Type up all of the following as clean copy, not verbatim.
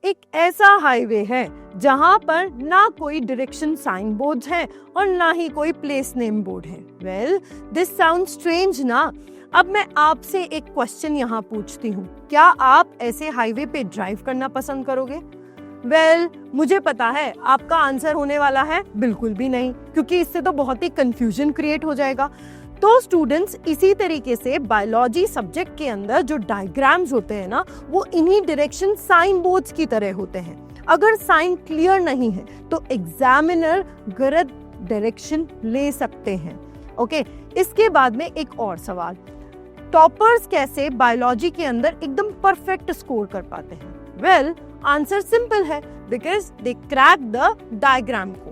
एक ऐसा हाईवे है जहां पर ना कोई डायरेक्शन साइन बोर्ड्स हैं और ना ही कोई प्लेस नेम बोर्ड है। वेल, दिस साउंड स्ट्रेंज ना। अब मैं आपसे एक क्वेश्चन यहाँ पूछती हूँ, क्या आप ऐसे हाईवे पे ड्राइव करना पसंद करोगे? वेल, मुझे पता है आपका आंसर होने वाला है बिल्कुल भी नहीं, क्योंकि इससे तो बहुत ही कंफ्यूजन क्रिएट हो जाएगा। तो स्टूडेंट्स, इसी तरीके से बायोलॉजी सब्जेक्ट के अंदर जो डायग्राम्स होते हैं ना, वो इन्हीं डायरेक्शन साइन बोर्ड्स की तरह होते हैं। अगर साइन क्लियर नहीं है तो एग्जामिनर गलत डायरेक्शन ले सकते हैं। ओके, इसके बाद में एक और सवाल, टॉपर्स कैसे बायोलॉजी के अंदर एकदम परफेक्ट स्कोर कर पाते हैं? वेल, आंसर सिंपल है, because they crack the diagram code.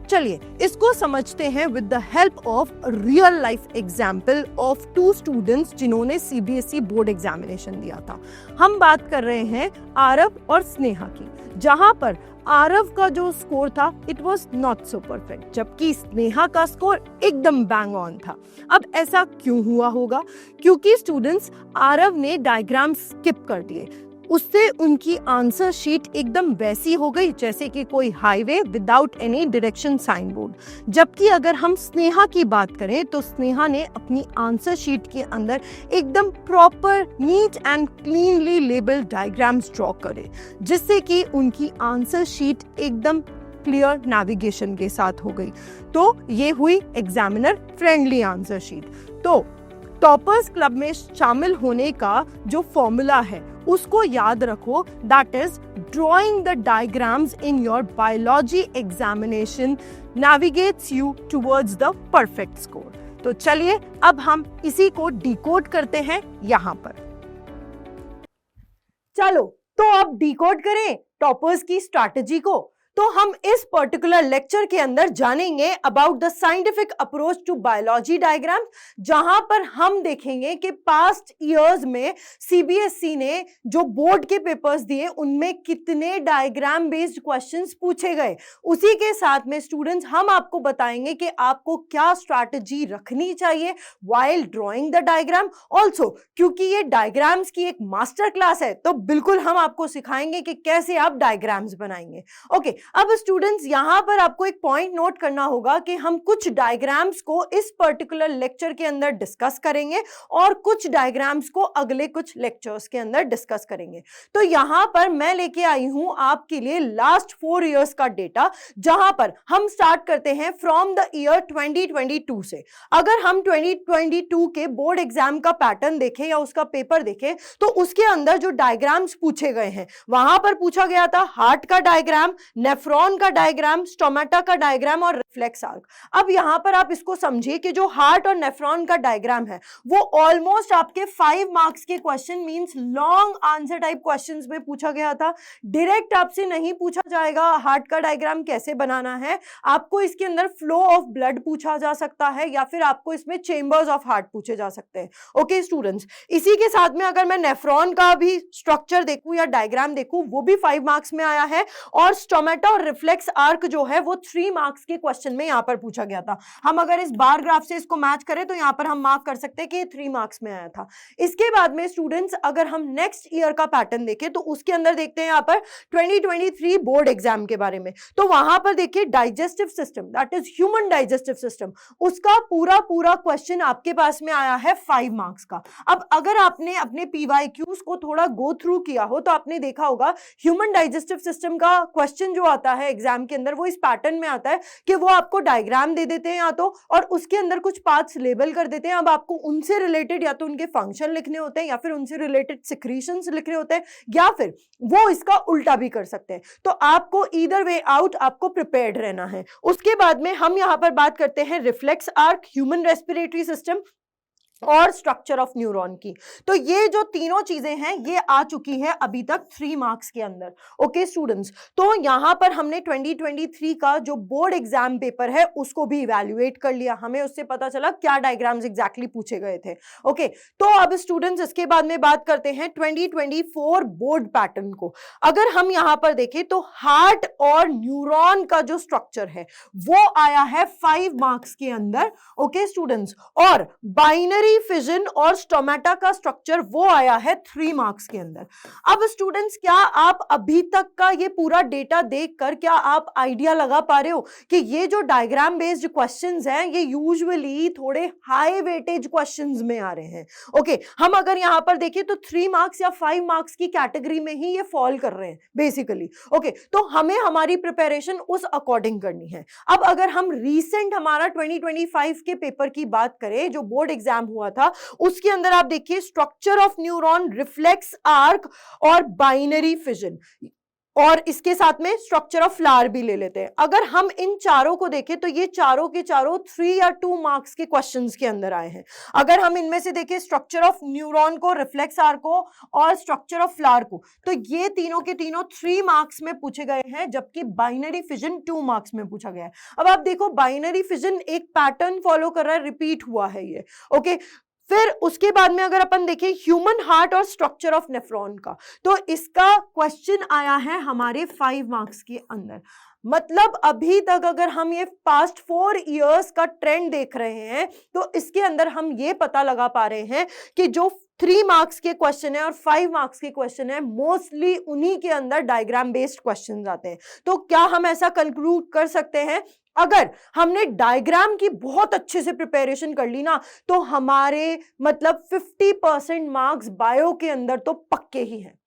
चलिए इसको समझते हैं with the help of real life example of 2 students जिन्होंने सीबीएसई बोर्ड एग्जामिनेशन दिया था। हम बात कर रहे हैं आरव और स्नेहा की, जहां पर आरव का जो स्कोर था it was not so perfect, जबकि स्नेहा का स्कोर एकदम बैंग ऑन था। अब ऐसा क्यों हुआ होगा? क्योंकि स्टूडेंट्स, आरव ने डायग्राम स्किप कर दिए, उससे उनकी आंसर शीट एकदम वैसी हो गई जैसे कि कोई highway without any direction sign board. जबकि अगर हम स्नेहा की बात करें तो स्नेहा ने अपनी आंसर शीट के अंदर एकदम proper neat and cleanly labelled diagrams draw करे, जिससे कि उनकी आंसर शीट एकदम क्लियर नेविगेशन के साथ हो गई। तो ये हुई एग्जामिनर फ्रेंडली आंसर शीट। तो टॉपर्स क्लब में शामिल होने का जो फॉर्मूला है उसको याद रखो, that is drawing the diagrams in your biology examination navigates you towards the perfect score. तो चलिए अब हम इसी को डिकोड करते हैं यहाँ पर। चलो तो अब डिकोड करें टॉपर्स की स्ट्रैटेजी को। तो हम इस पर्टिकुलर लेक्चर के अंदर जानेंगे about the scientific approach to biology diagram, जहां पर हम देखेंगे कि पास्ट ईयर्स में सीबीएसई ने जो बोर्ड के पेपर्स दिए उनमें कितने डायग्राम बेस्ड क्वेश्चंस पूछे गए। उसी के साथ में स्टूडेंट्स, हम आपको बताएंगे कि आपको क्या स्ट्रैटेजी रखनी चाहिए while drawing the diagram. Also क्योंकि ये डायग्राम्स की एक मास्टर क्लास है, तो बिल्कुल हम आपको सिखाएंगे कि कैसे आप डायग्राम्स बनाएंगे। ओके, अब स्टूडेंट्स, यहां पर आपको एक पॉइंट नोट करना होगा कि हम कुछ डायग्राम्स को इस पर्टिकुलर लेक्चर के अंदर डिस्कस करेंगे और कुछ डायग्राम्स को अगले कुछ लेक्चर्स के अंदर डिस्कस करेंगे। तो यहां पर मैं लेके आई हूं आपके लिए लास्ट 4 इयर्स का डेटा, जहां पर हम स्टार्ट करते हैं फ्रॉम द ईयर 2022 से। अगर हम 2022 के बोर्ड एग्जाम का पैटर्न देखें या उसका पेपर देखें तो उसके अंदर जो डायग्राम्स पूछे गए हैं, वहां पर पूछा गया था हार्ट का डायग्राम, नेफ्रॉन का डायग्राम, स्टोमेटा का डायग्राम और रिफ्लेक्स आर्क। अब यहां पर आप इसको समझिए कि जो हार्ट और नेफ्रॉन का डायग्राम है वो ऑलमोस्ट आपके 5 मार्क्स के question, means long answer type questions में पूछा गया था। डायरेक्ट आपसे नहीं पूछा जाएगा हार्ट का डायग्राम कैसे बनाना है, आपको इसके अंदर फ्लो ऑफ ब्लड पूछा जा सकता है या फिर आपको इसमें चेंबर्स ऑफ हार्ट पूछे जा सकते हैं। ओके स्टूडेंट्स, इसी के साथ में अगर मैं नेफ्रॉन का भी स्ट्रक्चर देखूं या डायग्राम देखूं, वो भी 5 मार्क्स में आया है और स्टोमेटा और रिफ्लेक्स आर्क जो है वो 3 मार्क्स के क्वेश्चन में यहां पर पूछा गया था। हम अगर इस बार ग्राफ से इसको मैच करें तो यहां पर हम मार्क कर सकते हैं कि 3 मार्क्स में आया था। इसके बाद में स्टूडेंट्स, अगर हम नेक्स्ट ईयर का पैटर्न देखें तो उसके अंदर देखते हैं यहां पर 2023 बोर्ड एग्जाम के बारे में। तो वहां पर देखिए digestive system, that is human digestive system, उसका पूरा क्वेश्चन आपके पास में आया है 5 मार्क्स का। अब अगर आपने अपने पीवाईक्यूज को थोड़ा गो थ्रू किया हो तो आपने देखा होगा ह्यूमन डाइजेस्टिव सिस्टम का क्वेश्चन जो आता है एग्जाम के अंदर वो इस पैटर्न में आता है कि वो आपको डायग्राम दे देते हैं या तो, और उसके अंदर कुछ पार्ट्स लेबल कर देते हैं। अब आपको उनसे रिलेटेड या तो उनके फंक्शन लिखने होते हैं या फिर उनसे रिलेटेड सिक्रीशंस लिखने होते हैं या फिर वो इसका उल्टा भी कर सकते हैं। तो आपको ईदर वे आउट आपको प्रिपेयर्ड रहना है। उसके बाद में हम यहां पर बात करते हैं reflex arc, human respiratory system और स्ट्रक्चर ऑफ न्यूरॉन की। तो ये जो तीनों चीजें हैं ये आ चुकी है अभी तक 3 मार्क्स के अंदर। ओके स्टूडेंट्स, तो यहां पर हमने 2023 का जो बोर्ड एग्जाम पेपर है उसको भी इवैल्यूएट कर लिया, हमें उससे पता चला क्या डायग्राम्स एग्जैक्टली पूछे गए थे। ओके, तो अब स्टूडेंट्स इसके बाद में बात करते हैं 2024 बोर्ड पैटर्न को। अगर हम यहां पर देखें तो हार्ट और न्यूरॉन का जो स्ट्रक्चर है वो आया है 5 मार्क्स के अंदर। ओके स्टूडेंट्स, और बाइनरी बाइनरी फिजन और स्टोमेटा का स्ट्रक्चर वो आया है 3 मार्क्स के अंदर। अब स्टूडेंट्स, क्या आप अभी तक का ये पूरा डेटा देखकर क्या आप आइडिया लगा पा रहे हो कि ये जो डायग्राम बेस्ड क्वेश्चंस हैं ये यूजुअली थोड़े हाई वेटेज क्वेश्चंस में आ रहे हैं। ओके, हम अगर यहां पर देखें तो 3 मार्क्स या 5 मार्क्स की कैटेगरी में ही ये फॉल कर रहे हैं बेसिकली। ओके, तो हमें हमारी प्रिपरेशन उस अकॉर्डिंग करनी है। अब अगर हम रीसेंट हमारा 2025 के पेपर की बात करें जो बोर्ड एग्जाम हुआ था, उसके अंदर आप देखिए structure of neuron, reflex arc और बाइनरी फिजन, और इसके साथ में स्ट्रक्चर ऑफ फ्लावर भी ले लेते हैं। अगर हम इन चारों को देखें तो ये चारों के चारों 3 या 2 मार्क्स के क्वेश्चंस के अंदर आए हैं। अगर हम इनमें से देखें स्ट्रक्चर ऑफ न्यूरॉन को, रिफ्लेक्स आर्क को और स्ट्रक्चर ऑफ फ्लावर को, तो ये तीनों के तीनों 3 मार्क्स में पूछे गए हैं, जबकि बाइनरी फिजन 2 मार्क्स में पूछा गया है। अब आप देखो बाइनरी फिजन एक पैटर्न फॉलो कर रहा है, रिपीट हुआ है ये। ओके, फिर उसके बाद में अगर अपन देखें ह्यूमन हार्ट और स्ट्रक्चर ऑफ नेफ्रॉन का, तो इसका क्वेश्चन आया है हमारे 5 मार्क्स के अंदर। मतलब अभी तक अगर हम ये पास्ट 4 इयर्स का ट्रेंड देख रहे हैं तो इसके अंदर हम ये पता लगा पा रहे हैं कि जो 3 मार्क्स के क्वेश्चन है और 5 मार्क्स के क्वेश्चन है, मोस्टली उन्हीं के अंदर डायग्राम बेस्ड क्वेश्चंस आते हैं। तो क्या हम ऐसा कंक्लूड कर सकते हैं, अगर हमने डायग्राम की बहुत अच्छे से प्रिपरेशन कर ली ना, तो हमारे मतलब 50% मार्क्स बायो के अंदर तो पक्के ही हैं,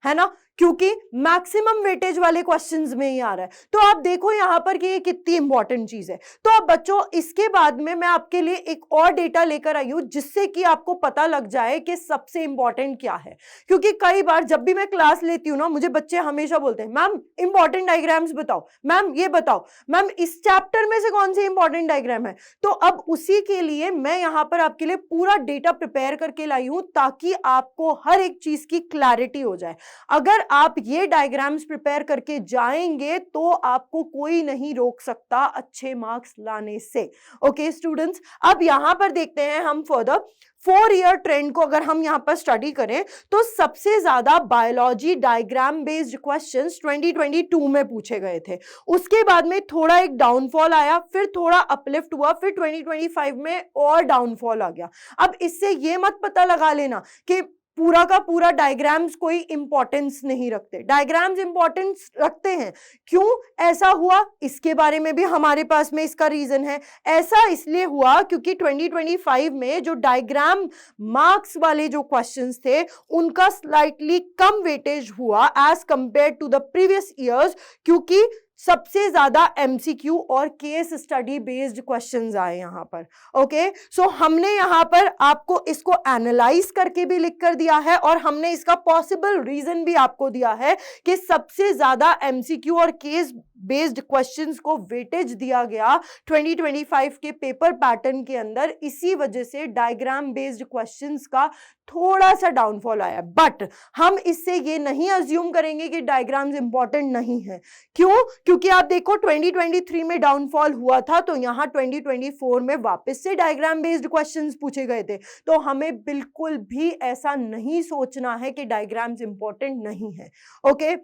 है ना, क्योंकि मैक्सिमम वेटेज वाले क्वेश्चंस में ही आ रहा है। तो आप देखो यहां पर कि ये कितनी इंपॉर्टेंट चीज है। तो अब बच्चों, इसके बाद में मैं आपके लिए एक और डेटा लेकर आई हूं जिससे कि आपको पता लग जाए कि सबसे इंपॉर्टेंट क्या है। क्योंकि कई बार जब भी मैं क्लास लेती हूँ ना, मुझे बच्चे हमेशा बोलते हैं मैम इंपॉर्टेंट डायग्राम्स बताओ, मैम ये बताओ, मैम इस चैप्टर में से कौन सी इंपॉर्टेंट डायग्राम है। तो अब उसी के लिए मैं यहां पर आपके लिए पूरा डेटा प्रिपेयर करके लाई हूं ताकि आपको हर एक चीज की क्लैरिटी हो जाए। अगर आप ये डायग्राम्स प्रिपेयर करके जाएंगे तो आपको कोई नहीं रोक सकता अच्छे मार्क्स लाने से। ओके स्टूडेंट्स, अब यहां पर देखते हैं हम फर्दर 4 ईयर ट्रेंड को। अगर हम यहां पर स्टडी करें तो सबसे ज्यादा बायोलॉजी डायग्राम बेस्ड क्वेश्चंस 2022 में पूछे गए थे। उसके बाद में थोड़ा एक डाउनफॉल आया, फिर थोड़ा अपलिफ्ट हुआ, फिर 2025 में और डाउनफॉल आ गया। अब इससे ये मत पता लगा लेना कि पूरा का पूरा डायग्राम्स कोई इंपॉर्टेंस नहीं रखते। डायग्राम्स इंपॉर्टेंस रखते हैं। क्यों ऐसा हुआ, इसके बारे में भी हमारे पास में इसका रीजन है। ऐसा इसलिए हुआ क्योंकि 2025 में जो डायग्राम मार्क्स वाले जो क्वेश्चंस थे उनका स्लाइटली कम वेटेज हुआ as compare to the previous years, क्योंकि सबसे ज्यादा एमसीक्यू और केस स्टडी बेस्ड क्वेश्चंस आए यहां पर। ओके, सो हमने यहां पर आपको इसको एनालाइज करके भी लिख कर दिया है और हमने इसका पॉसिबल रीजन भी आपको दिया है कि सबसे ज्यादा एमसीक्यू और केस बेस्ड क्वेश्चंस को वेटेज दिया गया 2025 के पेपर पैटर्न के अंदर। इसी वजह से डायग्राम बेस्ड क्वेश्चंस का थोड़ा सा डाउनफॉल आया। बट हम इससे ये नहीं अज्यूम करेंगे कि डायग्राम्स इंपॉर्टेंट नहीं है। क्यों? क्योंकि आप देखो 2023 में डाउनफॉल हुआ था तो यहां 2024 में वापस से डायग्राम बेस्ड क्वेश्चंस पूछे गए थे। तो हमें बिल्कुल भी ऐसा नहीं सोचना है कि डायग्राम्स इंपॉर्टेंट नहीं है। ओके,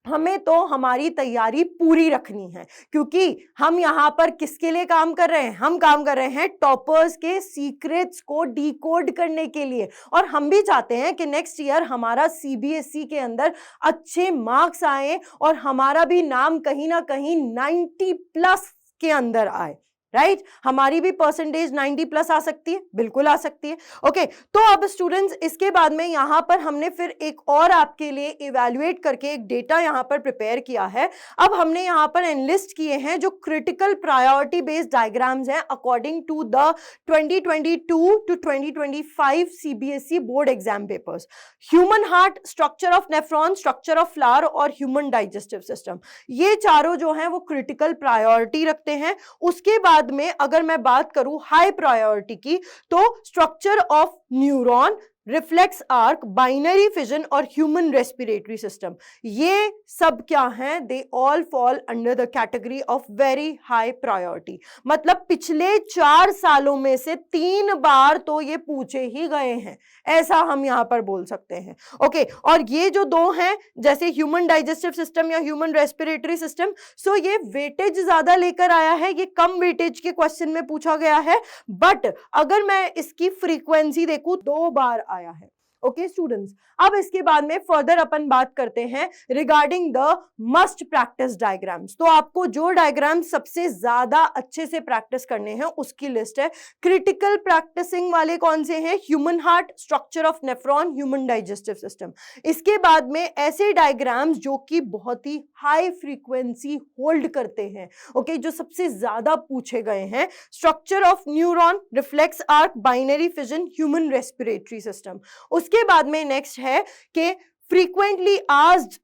हमें तो हमारी तैयारी पूरी रखनी है, क्योंकि हम यहां पर किसके लिए काम कर रहे हैं? हम काम कर रहे हैं टॉपर्स के सीक्रेट्स को डिकोड करने के लिए। और हम भी चाहते हैं कि नेक्स्ट ईयर हमारा सीबीएसई के अंदर अच्छे मार्क्स आए और हमारा भी नाम कहीं ना कहीं 90+ के अंदर आए। राइट, हमारी भी परसेंटेज 90+ आ सकती है, बिल्कुल आ सकती है। ओके, तो अब स्टूडेंट्स इसके बाद में यहां पर हमने फिर एक और आपके लिए इवैल्यूएट करके एक डेटा यहां पर प्रिपेयर किया है। अब हमने यहां पर एनलिस्ट किए हैं जो क्रिटिकल प्रायोरिटी बेस्ड डायग्राम्स हैं according to the 2022 to 2025 CBSE board exam papers. Human heart, structure of nephron, structure of flower और ह्यूमन डाइजेस्टिव सिस्टम, ये चारों जो हैं वो क्रिटिकल प्रायोरिटी रखते हैं। उसके बाद में अगर मैं बात करूं हाई प्रायोरिटी की, तो structure of neuron, reflex arc, binary fission और ह्यूमन रेस्पिरेटरी सिस्टम, ये सब क्या हैं? They all fall under the category of very high priority. मतलब पिछले 4 सालों में से 3 बार तो ये पूछे ही गए हैं, ऐसा हम यहां पर बोल सकते हैं। ओके, और ये जो 2 हैं, जैसे ह्यूमन डाइजेस्टिव सिस्टम या ह्यूमन रेस्पिरेटरी सिस्टम, सो ये वेटेज ज्यादा लेकर आया है, ये कम वेटेज के क्वेश्चन में पूछा गया है, बट अगर मैं इसकी फ्रीक्वेंसी देखूं 2 बार आया है। ओके स्टूडेंट्स, अब इसके बाद में फर्दर अपन बात करते हैं regarding the must practice diagrams. तो आपको जो डायग्राम सबसे ज्यादा अच्छे से प्रैक्टिस करने हैं उसकी लिस्ट है। क्रिटिकल प्रैक्टिसिंग वाले कौन से हैं? Human heart, structure of nephron, human digestive system. इसके बाद में ऐसे डायग्राम्स जो कि बहुत ही हाई फ्रीक्वेंसी होल्ड करते हैं, ओके, जो सबसे ज्यादा पूछे गए हैं, structure of neuron, reflex arc, binary fission, human respiratory system. उसके बाद में नेक्स्ट है कि फ्रीक्वेंटली आस्क्ड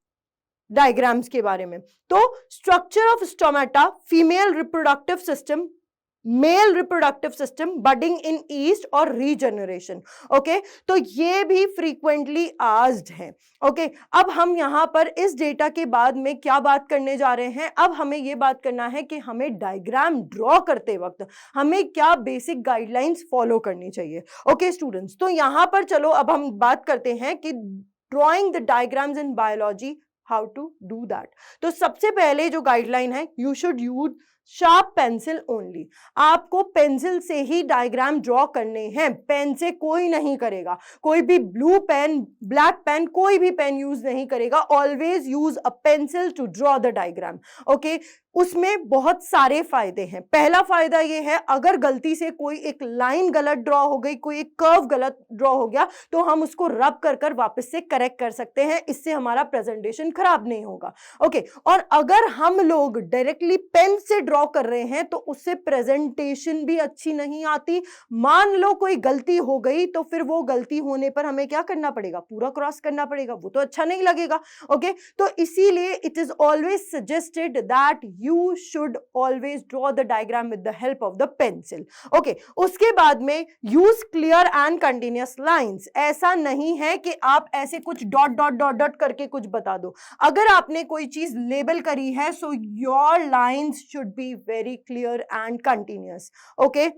डायग्राम्स के बारे में। तो structure of stomata, female reproductive system, male reproductive system, budding in east और रीजनरेशन। ओके, तो ये भी फ्रीक्वेंटली आस्क्ड है। ओके, अब हम यहां पर इस डेटा के बाद में क्या बात करने जा रहे हैं? अब हमें ये बात करना है कि हमें डायग्राम ड्रॉ करते वक्त हमें क्या बेसिक गाइडलाइंस फॉलो करनी चाहिए। ओके स्टूडेंट्स, तो यहां पर चलो अब हम बात करते हैं कि drawing the diagrams in biology, how to do that. तो सबसे पहले जो गाइडलाइन है, you should use sharp pencil only. आपको पेंसिल से ही डायग्राम ड्रॉ करने हैं, पेन से कोई नहीं करेगा। कोई भी ब्लू पेन, ब्लैक पेन, कोई भी पेन यूज नहीं करेगा। Always use a pencil to draw the diagram. Okay, उसमें बहुत सारे फायदे हैं। पहला फायदा ये है, अगर गलती से कोई एक लाइन गलत ड्रॉ हो गई, कोई एक कर्व गलत ड्रॉ हो गया, तो हम उसको रब कर कर वापस से करेक्ट कर सकते हैं। इससे हमारा प्रेजेंटेशन खराब नहीं होगा। ओके, और अगर हम लोग डायरेक्टली पेन से ड्रॉ कर रहे हैं तो उससे प्रेजेंटेशन भी अच्छी नहीं आती। मान लो कोई गलती हो गई तो फिर वो गलती होने पर हमें क्या करना पड़ेगा? पूरा क्रॉस करना पड़ेगा, वो तो अच्छा नहीं लगेगा। ओके, तो इसीलिए it is always suggested that you should always draw the diagram with the help of the pencil. Okay, उसके बाद में use clear and continuous lines. ऐसा नहीं है कि आप ऐसे कुछ डॉट डॉट डॉट डॉट करके कुछ बता दो। अगर आपने कोई चीज लेबल करी है, so your lines should be very clear and continuous. Okay,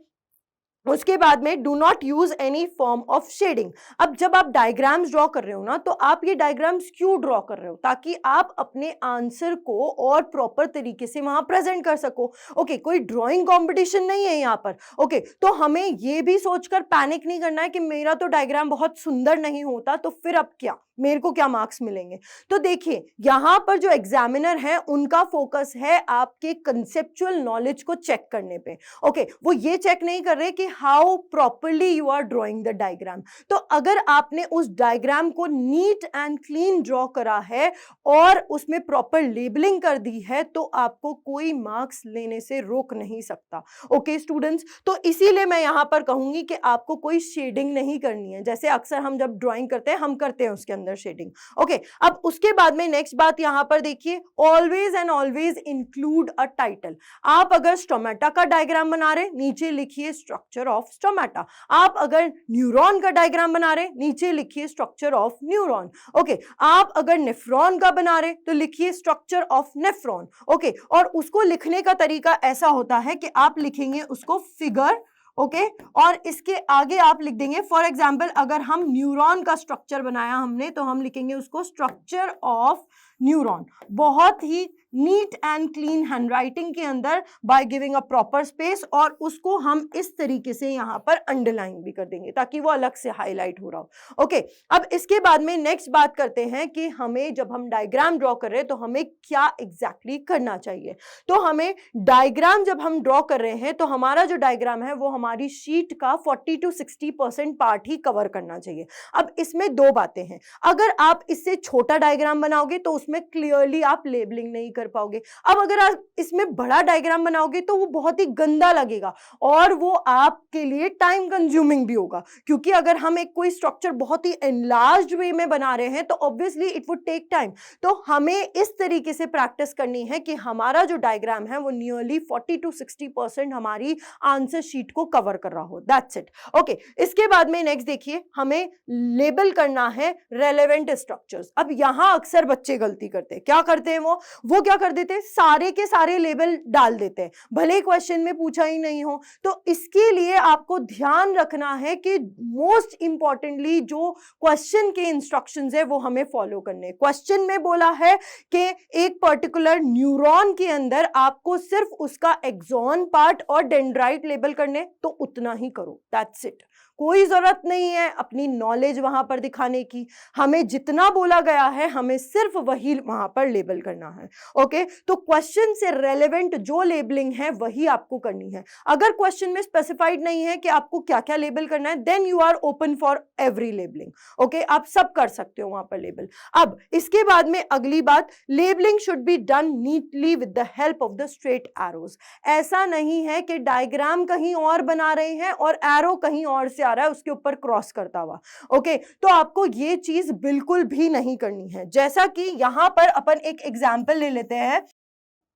उसके बाद में do not use any form of shading. अब जब आप डायग्राम्स ड्रॉ कर रहे हो ना, तो आप ये डायग्राम्स क्यों ड्रॉ कर रहे हो? ताकि आप अपने आंसर को और प्रॉपर तरीके से वहां प्रेजेंट कर सको। ओके, कोई ड्राइंग कंपटीशन नहीं है यहाँ पर। ओके, तो हमें ये भी सोचकर पैनिक नहीं करना है कि मेरा तो डायग्राम बहुत सुंदर नहीं होता, तो फिर अब क्या, मेरे को क्या मार्क्स मिलेंगे? तो देखिए, यहां पर जो एग्जामिनर है उनका फोकस है आपके कंसेप्चुअल नॉलेज को चेक करने पे। ओके, वो ये चेक नहीं कर रहे कि how properly you are drawing the diagram. तो अगर आपने उस डायग्राम को नीट एंड क्लीन ड्रॉ करा है और उसमें प्रॉपर लेबलिंग कर दी है, तो आपको कोई मार्क्स लेने से रोक नहीं सकता। ओके स्टूडेंट्स, तो इसीलिए मैं यहां पर कहूंगी कि आपको कोई शेडिंग नहीं करनी है। जैसे अक्सर हम जब ड्रॉइंग करते हैं, हम करते हैं उसके अंदर शेडिंग। ओके, अब उसके बाद में नेक्स्ट बात यहां पर देखिए, always and always include a title. आप अगर स्टोमेटा का डायग्राम बना रहे, नीचे लिखिए स्ट्रक्चर ऑफ स्टोमेटा। आप अगर न्यूरॉन का डायग्राम बना रहे, नीचे लिखिए स्ट्रक्चर ऑफ न्यूरॉन। ओके, आप अगर नेफ्रॉन का बना रहे तो लिखिए स्ट्रक्चर ऑफ नेफ्रॉन। ओके, और उसको लिखने का तरीका ऐसा होता है कि आप लिखेंगे उसको फिगर, ओके, और इसके आगे आप लिख देंगे, फॉर एग्जाम्पल अगर हम न्यूरॉन का स्ट्रक्चर बनाया हमने, तो हम लिखेंगे उसको स्ट्रक्चर ऑफ न्यूरॉन। बहुत ही नीट एंड क्लीन हैंडराइटिंग के अंदर, by giving a proper space, और उसको हम इस तरीके से यहां पर अंडरलाइन भी कर देंगे ताकि वो अलग से हाईलाइट हो रहा हो। ओके, अब इसके बाद में नेक्स्ट बात करते हैं कि हमें जब हम डायग्राम ड्रॉ कर रहे हैं तो हमें क्या एग्जैक्टली करना चाहिए। तो हमें डायग्राम जब हम ड्रॉ कर रहे हैं तो हमारा जो डायग्राम है वो हमारी शीट का 40 to 60% पार्ट ही कवर करना चाहिए। अब इसमें 2 बातें हैं, अगर आप इससे छोटा डायग्राम बनाओगे तो उसमें क्लियरली आप लेबलिंग नहीं कर पाओगे। अब अगर आप इसमें बड़ा डायग्राम बनाओगे तो वो बहुत ही गंदा लगेगा और वो आपके लिए टाइम कंज्यूमिंग भी होगा, क्योंकि अगर हम एक कोई स्ट्रक्चर बहुत ही एनलार्ज्ड वे में बना रहे हैं तो obviously it would take time. तो हमें इस तरीके से प्रैक्टिस करनी है कि हमारा जो डायग्राम है वो नियरली 40 to 60% हमारी आंसर शीट को कवर कर रहा हो, दैट्स इट। ओके, इसके बाद में नेक्स्ट देखिए, हमें लेबल करना है रेलेवेंट स्ट्रक्चर्स। अब यहां अक्सर बच्चे गलती करते हैं, क्या करते हैं वो क्या कर देते हैं, सारे के सारे लेबल डाल देते हैं, भले क्वेश्चन में पूछा ही नहीं हो। तो इसके लिए आपको ध्यान रखना है कि मोस्ट इंपॉर्टेंटली जो क्वेश्चन के इंस्ट्रक्शंस है वो हमें फॉलो करने। क्वेश्चन में बोला है कि एक पर्टिकुलर न्यूरॉन के अंदर आपको सिर्फ उसका एक्सॉन पार्ट और डेंड्राइट लेबल करने, तो उतना ही करो, दैट्स इट। कोई जरूरत नहीं है अपनी नॉलेज वहां पर दिखाने की, हमें जितना बोला गया है हमें सिर्फ वही वहां पर लेबल करना है। ओके, तो क्वेश्चन से रेलेवेंट जो लेबलिंग है वही आपको करनी है। अगर क्वेश्चन में स्पेसिफाइड नहीं है कि आपको क्या क्या लेबल करना है, then you are open for every labelling. Okay, आप सब कर सकते हो वहां पर लेबल। अब इसके बाद में अगली बात, labelling should be done neatly with the help of the straight arrows. ऐसा नहीं है कि डायग्राम कहीं और बना रहे हैं और एरो कहीं और से आ रहा है उसके ऊपर क्रॉस करता हुआ। ओके, तो आपको ये चीज बिल्कुल भी नहीं करनी है। जैसा कि यहां पर अपन एक एग्जांपल ले लेते हैं,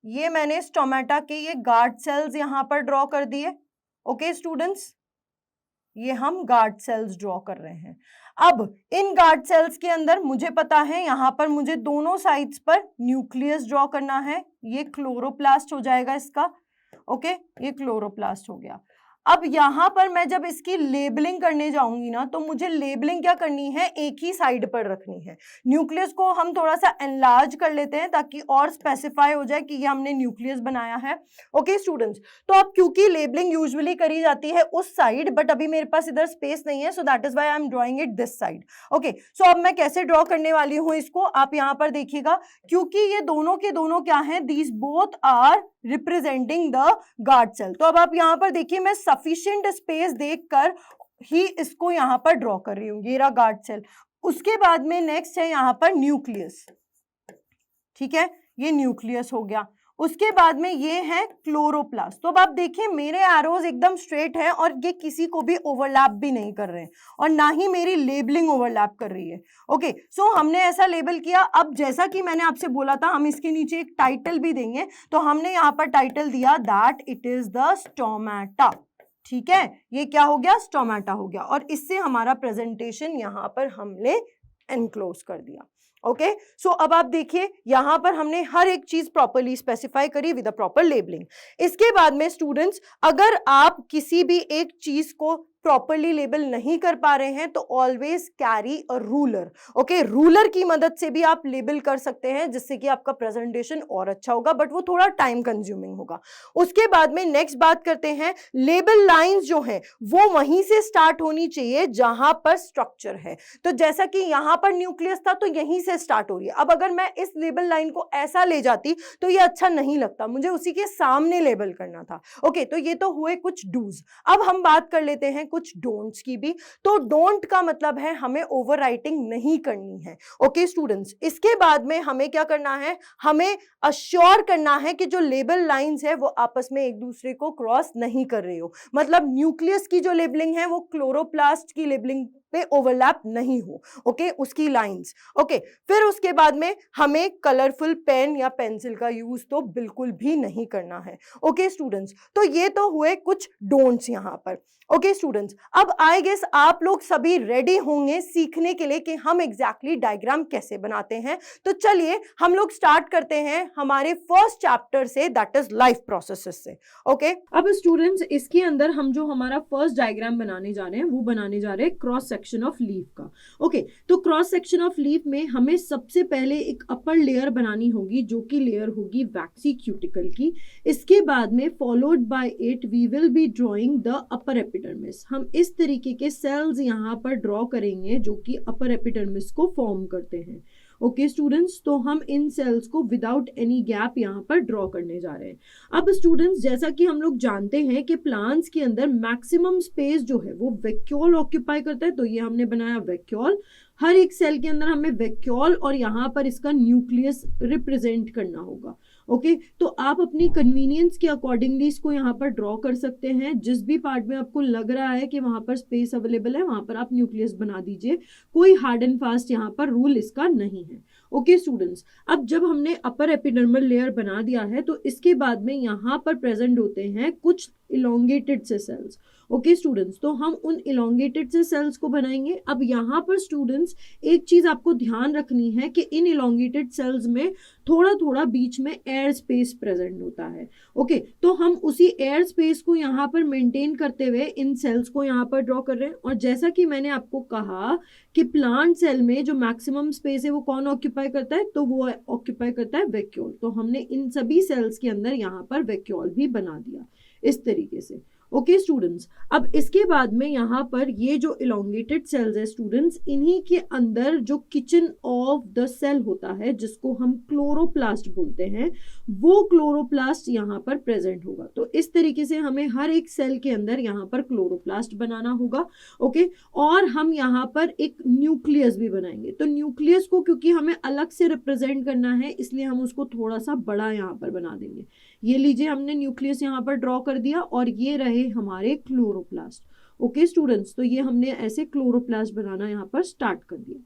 ये मैंने स्टोमेटा के ये गार्ड सेल्स यहां पर ड्रॉ कर दिए। ओके स्टूडेंट्स, ये हम गार्ड सेल्स ड्रॉ कर रहे हैं। अब इन गार्ड सेल्स के अंदर मुझे पता है यहां पर मुझे दोनों साइड्स पर न्यूक्लियस ड्रॉ करना है। ये क्लोरोप्लास्ट हो जाएगा इसका। ओके, ये क्लोरोप्लास्ट हो गया। अब यहां पर मैं जब इसकी लेबलिंग करने जाऊंगी ना, तो मुझे लेबलिंग क्या करनी है, एक ही साइड पर रखनी है। न्यूक्लियस को हम थोड़ा सा एनलार्ज कर लेते हैं ताकि और स्पेसिफाई हो जाए कि ये हमने न्यूक्लियस बनाया है। ओके स्टूडेंट्स, तो अब क्योंकि लेबलिंग यूजुअली करी जाती है उस साइड, बट अभी मेरे पास इधर स्पेस नहीं है, so that is why I am drawing it this side. Okay, so अब मैं कैसे ड्रॉ करने वाली हूं इसको, आप यहां पर देखिएगा, क्योंकि ये दोनों के दोनों क्या हैं, these both are representing the guard cell. तो अब आप यहां पर देखिए, मैं सफिशिएंट स्पेस देखकर ही इसको यहां पर ड्रॉ कर रही हूं, ये रहा गार्ड सेल। उसके बाद में नेक्स्ट है यहां पर न्यूक्लियस, ठीक है, ये न्यूक्लियस हो गया। उसके बाद में ये है क्लोरोप्लास्ट। तो अब आप देखिए मेरे एरोज एकदम स्ट्रेट है और ये किसी को भी ओवरलैप भी नहीं कर रहे हैं और ना ही मेरी लेबलिंग ओवरलैप कर रही है। ओके, सो हमने ऐसा लेबल किया। अब जैसा कि मैंने आपसे बोला था हम इसके नीचे एक टाइटल भी देंगे, तो हमने यहाँ पर टाइटल दिया that it is the stomata. ठीक है, ये क्या हो गया, स्टोमेटा हो गया, और इससे हमारा प्रेजेंटेशन यहाँ पर हमने एनक्लोज कर दिया। ओके, सो अब आप देखिए यहां पर हमने हर एक चीज प्रॉपरली स्पेसिफाई करी विद अ प्रॉपर लेबलिंग। इसके बाद में स्टूडेंट्स, अगर आप किसी भी एक चीज को प्रॉपरली लेबल नहीं कर पा रहे हैं तो always carry a ruler. Okay, ruler की मदद से भी आप लेबल कर सकते हैं जिससे कि आपका प्रेजेंटेशन और अच्छा होगा, बट वो थोड़ा टाइम कंज्यूमिंग होगा। उसके बाद में नेक्स्ट बात करते हैं, लेबल लाइंस जो है वो वहीं से स्टार्ट होनी चाहिए जहां पर स्ट्रक्चर है। तो जैसा कि यहां पर न्यूक्लियस था तो यहीं से स्टार्ट हो रही है। अब अगर मैं इस लेबल लाइन को ऐसा ले जाती तो ये अच्छा नहीं लगता, मुझे उसी के सामने लेबल करना था। ओके, तो ये तो हुए कुछ डूज। अब हम बात कर लेते हैं कुछ डोंट्स की भी। तो डोंट का मतलब है हमें ओवरराइटिंग नहीं करनी है। ओके स्टूडेंट्स, इसके बाद में हमें क्या करना है, हमें अश्योर करना है कि जो लेबल लाइंस है वो आपस में एक दूसरे को क्रॉस नहीं कर रही हो। मतलब न्यूक्लियस की जो लेबलिंग है वो क्लोरोप्लास्ट की लेबलिंग पे ओवरलैप नहीं हो। ओके, उसकी लाइंस। ओके, फिर उसके बाद में हमें कलरफुल पेन या पेंसिल का यूज तो बिल्कुल भी नहीं करना है। ओके स्टूडेंट्स, तो ये तो हुए कुछ डोंट्स यहां पर। ओके स्टूडेंट्स, अब आई गेस आप लोग सभी रेडी होंगे सीखने के लिए कि हम एग्जैक्टली डायग्राम कैसे बनाते हैं। तो चलिए हम लोग स्टार्ट करते हैं हमारे फर्स्ट चैप्टर से, दैट इज लाइफ प्रोसेसेस से। ओके, अब स्टूडेंट्स इसके अंदर हम जो हमारा फर्स्ट डायग्राम बनाने जा रहे हैं वो बनाने जा रहे हैं क्रॉस सेक्शन ऑफ लीफ का। ओके, तो क्रॉस सेक्शन ऑफ लीफ में हमें सबसे पहले एक अपर लेयर बनानी होगी जो कि लेयर होगी वैक्सी क्यूटिकल की। इसके बाद में followed by it we will be drawing the upper epidermis. हम इस तरीके के सेल्स यहाँ पर ड्रॉ करेंगे जो कि अपर एपिडर्मिस को फॉर्म करते हैं। ओके स्टूडेंट्स, तो हम इन सेल्स को विदाउट एनी गैप यहाँ पर ड्रॉ करने जा रहे हैं। अब स्टूडेंट्स, जैसा कि हम लोग जानते हैं कि प्लांट्स के अंदर मैक्सिमम स्पेस जो है वो वैक्यूल ऑक्यूपाई करता है, तो ये हमने बनाया वैक्यूल। हर एक सेल के अंदर हमें वैक्यूल और यहाँ पर इसका न्यूक्लियस रिप्रेजेंट करना होगा। ओके, तो आप अपनी कन्वीनियंस के अकॉर्डिंगली इसको यहाँ पर ड्रॉ कर सकते हैं। जिस भी पार्ट में आपको लग रहा है कि वहां पर स्पेस अवेलेबल है वहां पर आप न्यूक्लियस बना दीजिए। कोई हार्ड एंड फास्ट यहाँ पर रूल इसका नहीं है। ओके स्टूडेंट्स, अब जब हमने अपर एपिडर्मल लेयर बना दिया है तो इसके बाद में यहाँ पर प्रेजेंट होते हैं कुछ इलोंगेटेड से सेल्स। ओके स्टूडेंट्स, तो हम उन इलोंगेटेड से सेल्स को बनाएंगे। अब यहाँ पर स्टूडेंट्स एक चीज आपको ध्यान रखनी है कि इन इलोंगेटेड सेल्स में थोड़ा थोड़ा बीच में एयर स्पेस प्रेजेंट होता है। ओके, तो हम उसी एयर स्पेस को यहाँ पर मेंटेन करते हुए इन सेल्स को यहाँ पर ड्रॉ कर रहे हैं। और जैसा कि मैंने आपको कहा कि प्लांट सेल में जो मैक्सिमम स्पेस है वो कौन ऑक्यूपाई करता है, तो वो ऑक्यूपाई करता है वैक्यूल। तो हमने इन सभी सेल्स के अंदर यहाँ पर वैक्यूल भी बना दिया इस तरीके से। ओके स्टूडेंट्स, अब इसके बाद में यहाँ पर ये जो इलोंगेटेड सेल्स है स्टूडेंट्स, इन्हीं के अंदर जो किचन ऑफ द सेल होता है जिसको हम क्लोरोप्लास्ट बोलते हैं, वो क्लोरोप्लास्ट यहाँ पर प्रेजेंट होगा। तो इस तरीके से हमें हर एक सेल के अंदर यहाँ पर क्लोरोप्लास्ट बनाना होगा। ओके, और हम यहाँ पर एक न्यूक्लियस भी बनाएंगे। तो न्यूक्लियस को क्योंकि हमें अलग से रिप्रेजेंट करना है इसलिए हम उसको थोड़ा सा बड़ा यहाँ पर बना देंगे। ये लीजिए, हमने न्यूक्लियस यहाँ पर ड्रॉ कर दिया और ये रहे हमारे क्लोरोप्लास्ट। ओके स्टूडेंट्स, तो ये हमने ऐसे क्लोरोप्लास्ट बनाना यहाँ पर स्टार्ट कर दिया।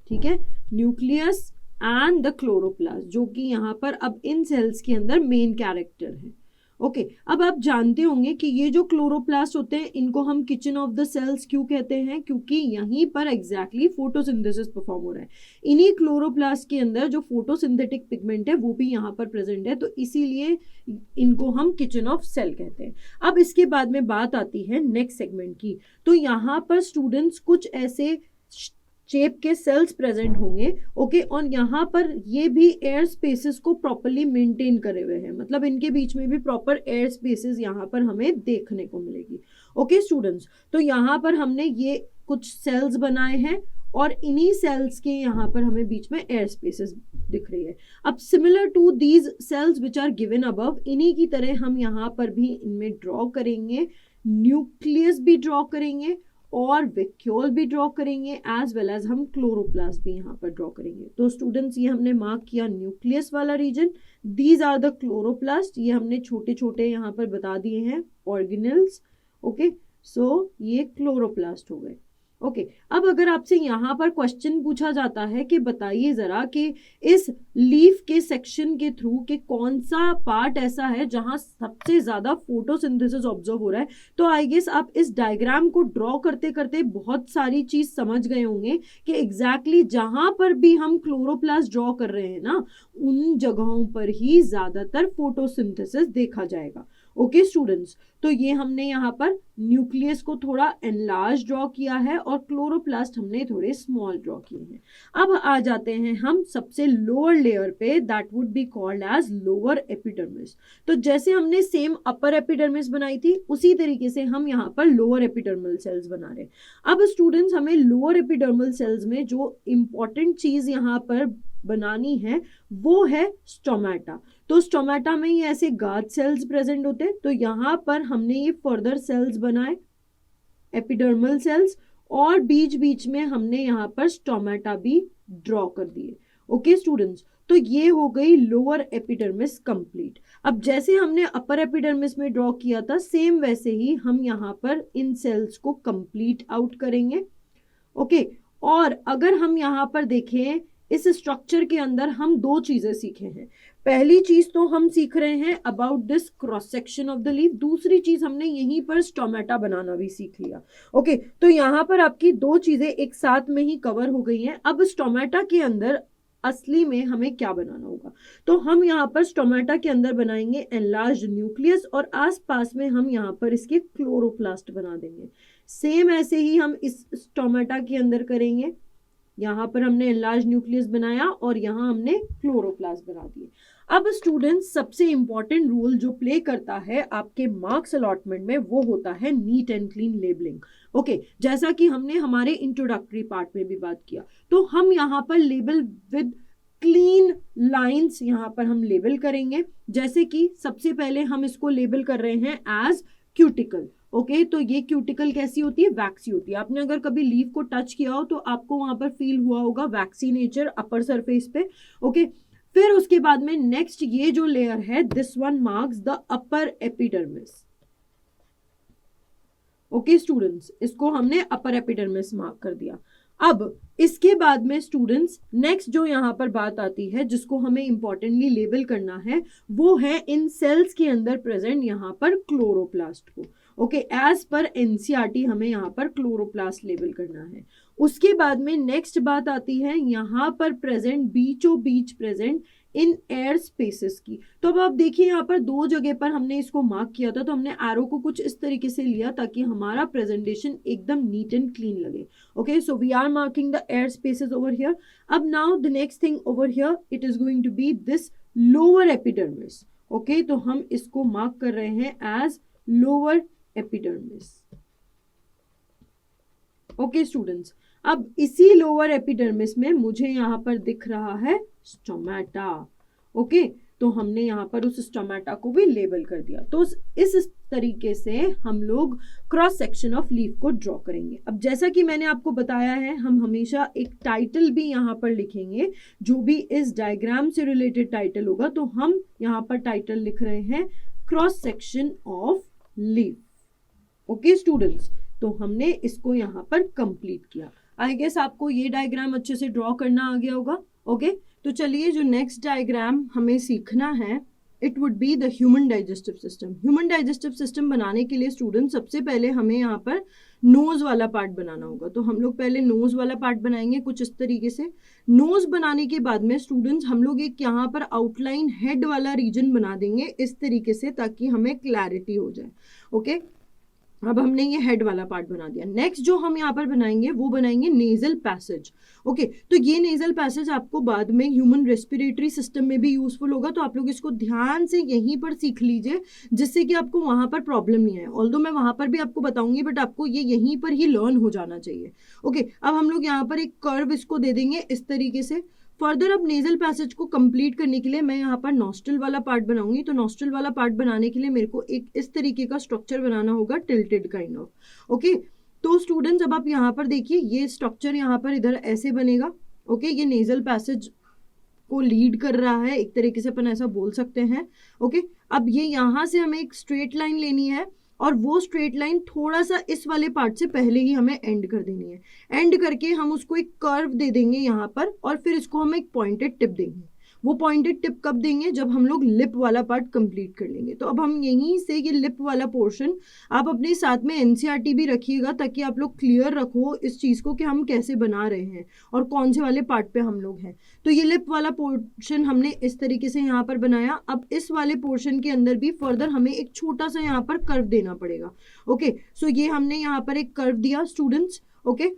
ठीक है, न्यूक्लियस एंड द क्लोरोप्लास्ट, जो कि यहाँ पर अब इन सेल्स के अंदर मेन कैरेक्टर है। ओके, अब आप जानते होंगे कि ये जो क्लोरोप्लास्ट होते हैं इनको हम किचन ऑफ द सेल्स क्यों कहते हैं, क्योंकि यहीं पर एग्जैक्टली फोटोसिंथेसिस परफॉर्म हो रहा है। इन्हीं क्लोरोप्लास्ट के अंदर जो फोटोसिंथेटिक पिगमेंट है वो भी यहाँ पर प्रेजेंट है, तो इसीलिए इनको हम किचन ऑफ सेल कहते हैं। अब इसके बाद में बात आती है नेक्स्ट सेगमेंट की। तो यहाँ पर स्टूडेंट्स कुछ ऐसे शेप के सेल्स प्रेजेंट होंगे। ओके, और यहाँ पर ये भी एयर स्पेसेस को प्रॉपरली मेंटेन करे हुए हैं, मतलब इनके बीच में भी प्रॉपर एयर स्पेसेस यहाँ पर हमें देखने को मिलेगी। ओके स्टूडेंट्स, तो यहाँ पर हमने ये कुछ सेल्स बनाए हैं और इन्हीं सेल्स के यहाँ पर हमें बीच में एयर स्पेसेस दिख रही है। अब similar to these cells which are given above, इन्हीं की तरह हम यहाँ पर भी इनमें ड्रॉ करेंगे, न्यूक्लियस भी ड्रॉ करेंगे और वैक्यूल भी ड्रॉ करेंगे, एज वेल एज हम क्लोरोप्लास्ट भी यहाँ पर ड्रॉ करेंगे। तो स्टूडेंट्स, ये हमने मार्क किया न्यूक्लियस वाला region, these are the chloroplast, ये हमने छोटे छोटे यहाँ पर बता दिए हैं ऑर्गेनेल्स। ओके, सो ये क्लोरोप्लास्ट हो गए। ओके, अब अगर आपसे यहाँ पर क्वेश्चन पूछा जाता है कि बताइए जरा कि इस लीफ के सेक्शन के थ्रू कि कौन सा पार्ट ऐसा है जहां सबसे ज्यादा फोटोसिंथेसिस ऑब्जर्व हो रहा है, तो आई गेस आप इस डायग्राम को ड्रॉ करते करते बहुत सारी चीज समझ गए होंगे कि एग्जैक्टली जहां पर भी हम क्लोरोप्लास्ट ड्रॉ कर रहे हैं ना, उन जगहों पर ही ज्यादातर फोटोसिंथेसिस देखा जाएगा। ओके स्टूडेंट्स, तो ये हमने यहाँ पर न्यूक्लियस को थोड़ा एनलार्ज ड्रॉ किया है और क्लोरोप्लास्ट हमने थोड़े स्मॉल ड्रॉ किए हैं। अब आ जाते हैं हम सबसे लोअर लेयर पे, that would be called as lower epidermis. तो जैसे हमने सेम अपर एपिडर्मिस बनाई थी उसी तरीके से हम यहाँ पर लोअर एपिडर्मल सेल्स बना रहे हैं। अब स्टूडेंट्स, हमें लोअर एपिडर्मल सेल्स में जो इंपॉर्टेंट चीज यहाँ पर बनानी है वो है स्टोमेटा। तो स्टोमेटा में ये ऐसे गार्ड सेल्स प्रेजेंट होते हैं, तो यहाँ पर हमने ये फर्दर सेल्स बनाए एपिडर्मल सेल्स और बीच बीच में हमने यहाँ पर स्टोमेटा भी ड्रॉ कर दिए। ओके स्टूडेंट्स, तो ये हो गई लोअर एपिडर्मिस कंप्लीट। अब जैसे हमने अपर एपिडर्मिस में ड्रॉ किया था सेम वैसे ही हम यहाँ पर इन सेल्स को कंप्लीट आउट करेंगे। ओके, और अगर हम यहाँ पर देखें इस स्ट्रक्चर के अंदर हम दो चीजें सीखे हैं। पहली चीज तो हम सीख रहे हैं about this cross section of the leaf, दूसरी चीज हमने यहीं पर स्टोमेटा बनाना भी सीख लिया। ओके, तो यहाँ पर आपकी दो चीजें एक साथ में ही कवर हो गई हैं। अब स्टोमेटा के अंदर असली में हमें क्या बनाना होगा, तो हम यहाँ पर स्टोमेटा के अंदर बनाएंगे एनलार्ज न्यूक्लियस और आसपास में हम यहाँ पर इसके क्लोरोप्लास्ट बना देंगे। सेम ऐसे ही हम इस स्टोमेटा के अंदर करेंगे। यहाँ पर हमने एनलार्ज न्यूक्लियस बनाया और यहाँ हमने क्लोरोप्लास्ट बना दिए। अब स्टूडेंट्स, सबसे इंपॉर्टेंट रोल जो प्ले करता है आपके मार्क्स अलॉटमेंट में वो होता है NEET and clean labelling. Okay, जैसा कि हमने हमारे इंट्रोडक्टरी पार्ट में भी बात किया, तो हम यहाँ पर लेबल विद क्लीन लाइंस यहाँ पर हम लेबल करेंगे। जैसे कि सबसे पहले हम इसको लेबल कर रहे हैं एज क्यूटिकल। ओके, तो ये क्यूटिकल कैसी होती है, वैक्सी होती है। आपने अगर कभी लीफ को टच किया हो तो आपको वहां पर फील हुआ होगा वैक्सी नेचर अपर सरफेस पे। ओके, फिर उसके बाद में नेक्स्ट ये जो लेयर है, this one marks the upper epidermis. Okay students, इसको हमने अपर एपिडर्मिस मार्क कर दिया। अब इसके बाद में स्टूडेंट्स नेक्स्ट जो यहाँ पर बात आती है जिसको हमें इंपॉर्टेंटली लेबल करना है वो है इन सेल्स के अंदर प्रेजेंट यहाँ पर क्लोरोप्लास्ट को। ओके, एज पर एनसीईआरटी हमें यहाँ पर क्लोरोप्लास्ट लेबल करना है। उसके बाद में नेक्स्ट बात आती है यहाँ पर प्रेजेंट बीचों बीच प्रेजेंट इन एयर स्पेसेस की। तो अब आप देखिए यहाँ पर दो जगह पर हमने इसको मार्क किया था, तो हमने एरो को कुछ इस तरीके से लिया ताकि हमारा प्रेजेंटेशन एकदम नीट एंड क्लीन लगे। Okay, so we are marking the air spaces over here. अब now the next thing over here it is going to be this lower epidermis. Okay, तो हम इसको मार्क कर रहे हैं as lower epidermis. Okay students, अब इसी lower epidermis में मुझे यहाँ पर दिख रहा है स्टोमेटा। ओके, तो हमने यहाँ पर उस स्टोमेटा को भी लेबल कर दिया। तो इस तरीके से हम लोग क्रॉस सेक्शन ऑफ लीफ को ड्रॉ करेंगे। अब जैसा कि मैंने आपको बताया है, हम हमेशा एक टाइटल भी यहाँ पर लिखेंगे, जो भी इस डायग्राम से रिलेटेड टाइटल होगा। तो हम यहाँ पर टाइटल लिख रहे हैं cross section of leaf. Okay students, तो हमने इसको यहाँ पर कंप्लीट किया। आई गेस आपको ये डायग्राम अच्छे से ड्रॉ करना आ गया होगा। ओके, तो चलिए जो नेक्स्ट डायग्राम हमें सीखना है it would be the human digestive system. Human digestive system बनाने के लिए स्टूडेंट सबसे पहले हमें यहाँ पर नोज वाला पार्ट बनाना होगा। तो हम लोग पहले नोज वाला पार्ट बनाएंगे कुछ इस तरीके से। नोज बनाने के बाद में स्टूडेंट्स हम लोग एक यहाँ पर आउटलाइन हेड वाला रीजन बना देंगे इस तरीके से, ताकि हमें क्लैरिटी हो जाए। ओके, अब हमने ये हेड वाला पार्ट बना दिया। नेक्स्ट जो हम यहाँ पर बनाएंगे वो बनाएंगे नेजल पैसेज। ओके, तो ये नेजल पैसेज आपको बाद में ह्यूमन रेस्पिरेटरी सिस्टम में भी यूजफुल होगा। तो आप लोग इसको ध्यान से यहीं पर सीख लीजिए, जिससे कि आपको वहाँ पर प्रॉब्लम नहीं आए। ऑल्दो मैं वहाँ पर भी आपको बताऊंगी, बट आपको ये यहीं पर ही लर्न हो जाना चाहिए। ओके, अब हम लोग यहाँ पर एक कर्व इसको दे देंगे इस तरीके से। फर्दर अब नेजल पैसेज को कंप्लीट करने के लिए मैं यहाँ पर नॉस्ट्रल वाला पार्ट बनाऊंगी। तो नॉस्ट्रल वाला पार्ट बनाने के लिए मेरे को एक इस तरीके का स्ट्रक्चर बनाना होगा, टिल्टेड काइंड ऑफ। ओके, तो स्टूडेंट्स अब आप यहाँ पर देखिए ये स्ट्रक्चर यहाँ पर इधर ऐसे बनेगा। ओके, ये नेजल पैसेज को लीड कर रहा है, एक तरीके से अपन ऐसा बोल सकते हैं। ओके, अब ये यहाँ से हमें एक स्ट्रेट लाइन लेनी है और वो स्ट्रेट लाइन थोड़ा सा इस वाले पार्ट से पहले ही हमें एंड कर देनी है। एंड करके हम उसको एक कर्व दे देंगे यहाँ पर, और फिर इसको हम एक पॉइंटेड टिप देंगे। वो पॉइंटेड टिप कब देंगे? जब हम लोग लिप वाला पार्ट कंप्लीट कर लेंगे। तो अब हम यहीं से ये लिप वाला पोर्शन आप अपने साथ में एनसीईआरटी भी रखिएगा, ताकि आप लोग क्लियर रखो इस चीज़ को कि हम कैसे बना रहे हैं और कौन से वाले पार्ट पे हम लोग हैं। तो ये लिप वाला पोर्शन हमने इस तरीके से यहाँ पर बनाया। अब इस वाले पोर्शन के अंदर भी फर्दर हमें एक छोटा सा यहाँ पर कर्व देना पड़ेगा। ओके, सो ये हमने यहाँ पर एक कर्व दिया स्टूडेंट्स। Okay,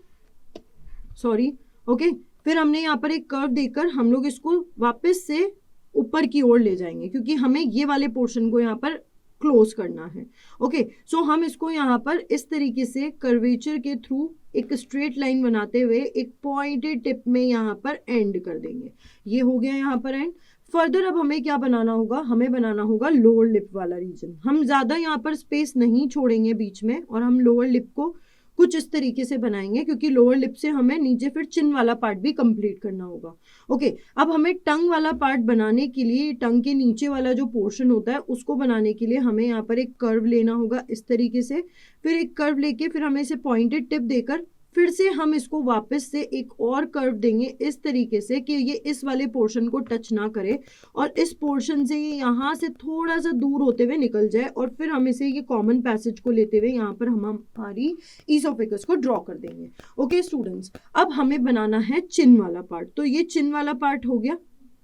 sorry. ओके, फिर हमने यहाँ पर एक कर्व देकर हम लोग इसको वापस से ऊपर की ओर ले जाएंगे, क्योंकि हमें ये वाले पोर्शन को यहाँ पर क्लोज करना है। ओके, सो हम इसको यहाँ पर इस तरीके से कर्वेचर के थ्रू एक स्ट्रेट लाइन बनाते हुए एक पॉइंटेड टिप में यहाँ पर एंड कर देंगे। ये हो गया यहाँ पर एंड। फर्दर अब हमें क्या बनाना होगा? हमें बनाना होगा लोअर लिप वाला रीजन। हम ज़्यादा यहाँ पर स्पेस नहीं छोड़ेंगे बीच में, और हम लोअर लिप को कुछ इस तरीके से बनाएंगे, क्योंकि लोअर लिप से हमें नीचे फिर चिन वाला पार्ट भी कंप्लीट करना होगा। ओके, अब हमें टंग वाला पार्ट बनाने के लिए, टंग के नीचे वाला जो पोर्शन होता है उसको बनाने के लिए हमें यहाँ पर एक कर्व लेना होगा इस तरीके से। फिर एक कर्व लेके फिर हमें इसे पॉइंटेड टिप देकर फिर से हम इसको वापस से एक और कर्व देंगे इस तरीके से कि ये इस वाले पोर्शन को टच ना करे, और इस पोर्शन से ये यहाँ से थोड़ा सा दूर होते हुए निकल जाए, और फिर हम इसे ये कॉमन पैसेज को लेते हुए यहाँ पर हम हमारी ईसोफेगस को ड्रॉ कर देंगे। ओके स्टूडेंट्स, अब हमें बनाना है चिन वाला पार्ट। तो ये चिन वाला पार्ट हो गया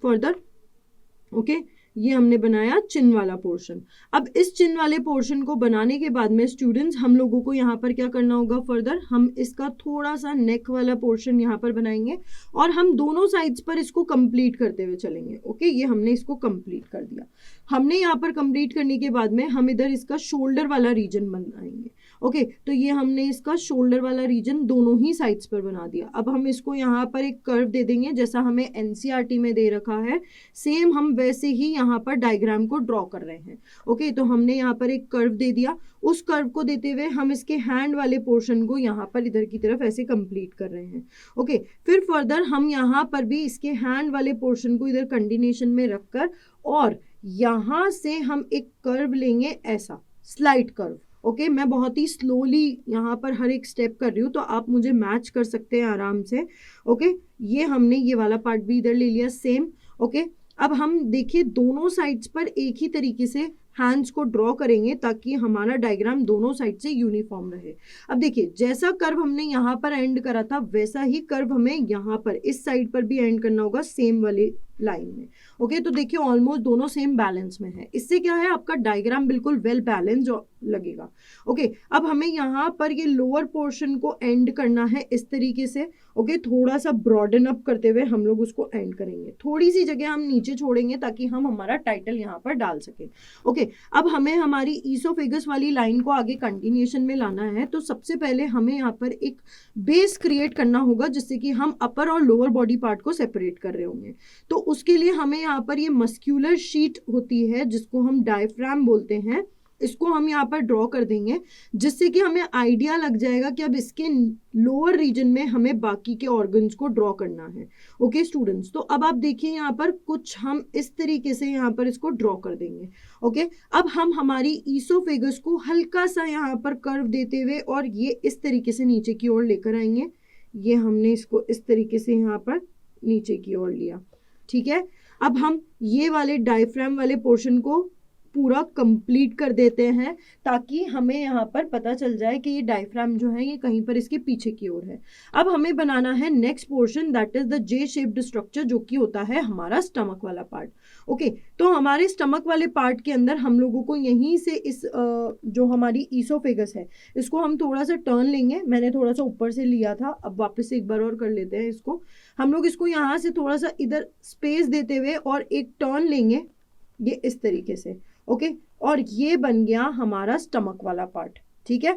फर्दर। ओके, ये हमने बनाया चिन वाला पोर्शन। अब इस चिन वाले पोर्शन को बनाने के बाद में स्टूडेंट्स हम लोगों को यहाँ पर क्या करना होगा? फर्दर हम इसका थोड़ा सा नेक वाला पोर्शन यहाँ पर बनाएंगे, और हम दोनों साइड्स पर इसको कंप्लीट करते हुए चलेंगे। ओके, ये हमने इसको कंप्लीट कर दिया। हमने यहाँ पर कंप्लीट करने के बाद में हम इधर इसका शोल्डर वाला रीजन बनाएंगे। ओके, तो ये हमने इसका शोल्डर वाला रीजन दोनों ही साइड्स पर बना दिया। अब हम इसको यहाँ पर एक कर्व दे देंगे, जैसा हमें एनसीईआरटी में दे रखा है, सेम हम वैसे ही यहाँ पर डायग्राम को ड्रॉ कर रहे हैं। ओके, तो हमने यहाँ पर एक कर्व दे दिया। उस कर्व को देते हुए हम इसके हैंड वाले पोर्शन को यहाँ पर इधर की तरफ ऐसे कंप्लीट कर रहे हैं। ओके, फिर फर्दर हम यहाँ पर भी इसके हैंड वाले पोर्शन को इधर कंटिन्यूशन में रखकर, और यहाँ से हम एक कर्व लेंगे ऐसा स्लाइड कर्व। ओके मैं बहुत ही स्लोली यहाँ पर हर एक स्टेप कर रही हूँ, तो आप मुझे मैच कर सकते हैं आराम से। ओके ये हमने ये वाला पार्ट भी इधर ले लिया सेम। ओके अब हम देखिए दोनों साइड्स पर एक ही तरीके से हैंड्स को ड्रॉ करेंगे ताकि हमारा डायग्राम दोनों साइड से यूनिफॉर्म रहे। अब देखिए जैसा कर्व हमने यहाँ पर एंड करा था वैसा ही कर्व हमें यहाँ पर इस साइड पर भी एंड करना होगा सेम वाली लाइन में। ओके तो देखिए ऑलमोस्ट दोनों सेम बैलेंस में है। इससे क्या है आपका डायग्राम बिल्कुल वेल बैलेंस्ड लगेगा। ओके अब हमें यहाँ पर ये लोअर पोर्शन को एंड करना है इस तरीके से। ओके थोड़ा सा ब्रॉडन अप करते हुए हम लोग उसको एंड करेंगे, थोड़ी सी जगह हम नीचे छोड़ेंगे ताकि हम हमारा टाइटल यहाँ पर डाल सके। ओके अब हमें हमारी ईसोफेगस वाली लाइन को आगे कंटिन्यूएशन में लाना है, तो सबसे पहले हमें यहाँ पर एक बेस क्रिएट करना होगा जिससे कि हम अपर और लोअर बॉडी पार्ट को सेपरेट कर रहे होंगे। तो उसके लिए हमें यहाँ पर ये मस्क्यूलर शीट होती है जिसको हम डायफ्राम बोलते हैं, इसको हम यहाँ पर ड्रॉ कर देंगे जिससे कि हमें आइडिया लग जाएगा कि अब इसके लोअर रीजन में हमें बाकी के ऑर्गन्स को ड्रॉ करना है। ओके स्टूडेंट्स तो अब आप देखिए यहाँ पर कुछ हम इस तरीके से यहाँ पर इसको ड्रॉ कर देंगे। ओके अब हम हमारी ईसोफेगस को हल्का सा यहाँ पर कर्व देते हुए और ये इस तरीके से नीचे की ओर लेकर आएंगे। ये हमने इसको इस तरीके से यहाँ पर नीचे की ओर लिया, ठीक है। अब हम ये वाले डायफ्राम वाले पोर्शन को पूरा कंप्लीट कर देते हैं ताकि हमें यहाँ पर पता चल जाए कि ये डायफ्राम जो है ये कहीं पर इसके पीछे की ओर है। अब हमें बनाना है next portion that is the J shaped structure जो कि होता है हमारा स्टमक वाला पार्ट। ओके तो हमारे स्टमक वाले पार्ट के अंदर हम लोगों को यहीं से इस जो हमारी ईसोफेगस है इसको हम थोड़ा सा टर्न लेंगे। मैंने थोड़ा सा ऊपर से लिया था, अब वापस से एक बार और कर लेते हैं इसको। हम लोग इसको यहाँ से थोड़ा सा इधर स्पेस देते हुए और एक टर्न लेंगे ये इस तरीके से। ओके और ये बन गया हमारा स्टमक वाला पार्ट, ठीक है।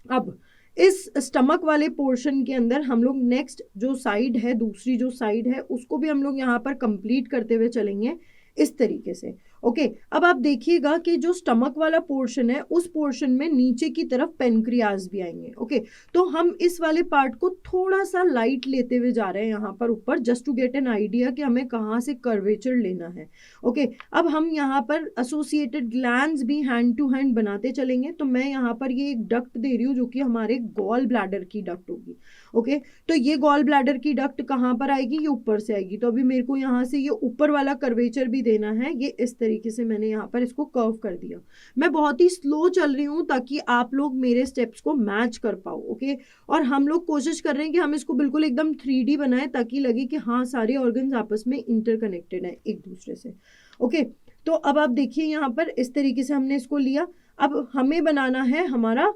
अब इस स्टमक वाले पोर्शन के अंदर हम लोग नेक्स्ट जो साइड है, दूसरी जो साइड है उसको भी हम लोग यहाँ पर कंप्लीट करते हुए चलेंगे इस तरीके से। ओके अब आप देखिएगा कि जो स्टमक वाला पोर्शन है उस पोर्शन में नीचे की तरफ पेनक्रियाज भी आएंगे। ओके तो हम इस वाले पार्ट को थोड़ा सा लाइट लेते हुए जा रहे हैं यहाँ पर ऊपर just to get an idea कि हमें कहाँ से कर्वेचर लेना है। ओके अब हम यहाँ पर एसोसिएटेड ग्लैंड्स भी हैंड टू हैंड बनाते चलेंगे। तो मैं यहाँ पर ये एक डक्ट दे रही हूँ जो कि हमारे गॉल ब्लैडर की डक्ट होगी। ओके तो ये गॉल ब्लैडर की डक्ट कहाँ पर आएगी, ये ऊपर से आएगी। तो अभी मेरे को यहाँ से ये ऊपर वाला कर्वेचर भी देना है। ये इस तरीके से मैंने यहाँ पर इसको कर्व कर दिया। मैं बहुत ही स्लो चल रही हूँ ताकि आप लोग मेरे स्टेप्स को मैच कर पाओ। ओके और हम लोग कोशिश कर रहे हैं कि हम इसको बिल्कुल एकदम 3D बनाएं ताकि लगे कि हाँ सारे ऑर्गन्स आपस में इंटरकनेक्टेड हैं एक दूसरे से। ओके तो अब आप देखिए यहाँ पर इस तरीके से हमने इसको लिया। अब हमें बनाना है हमारा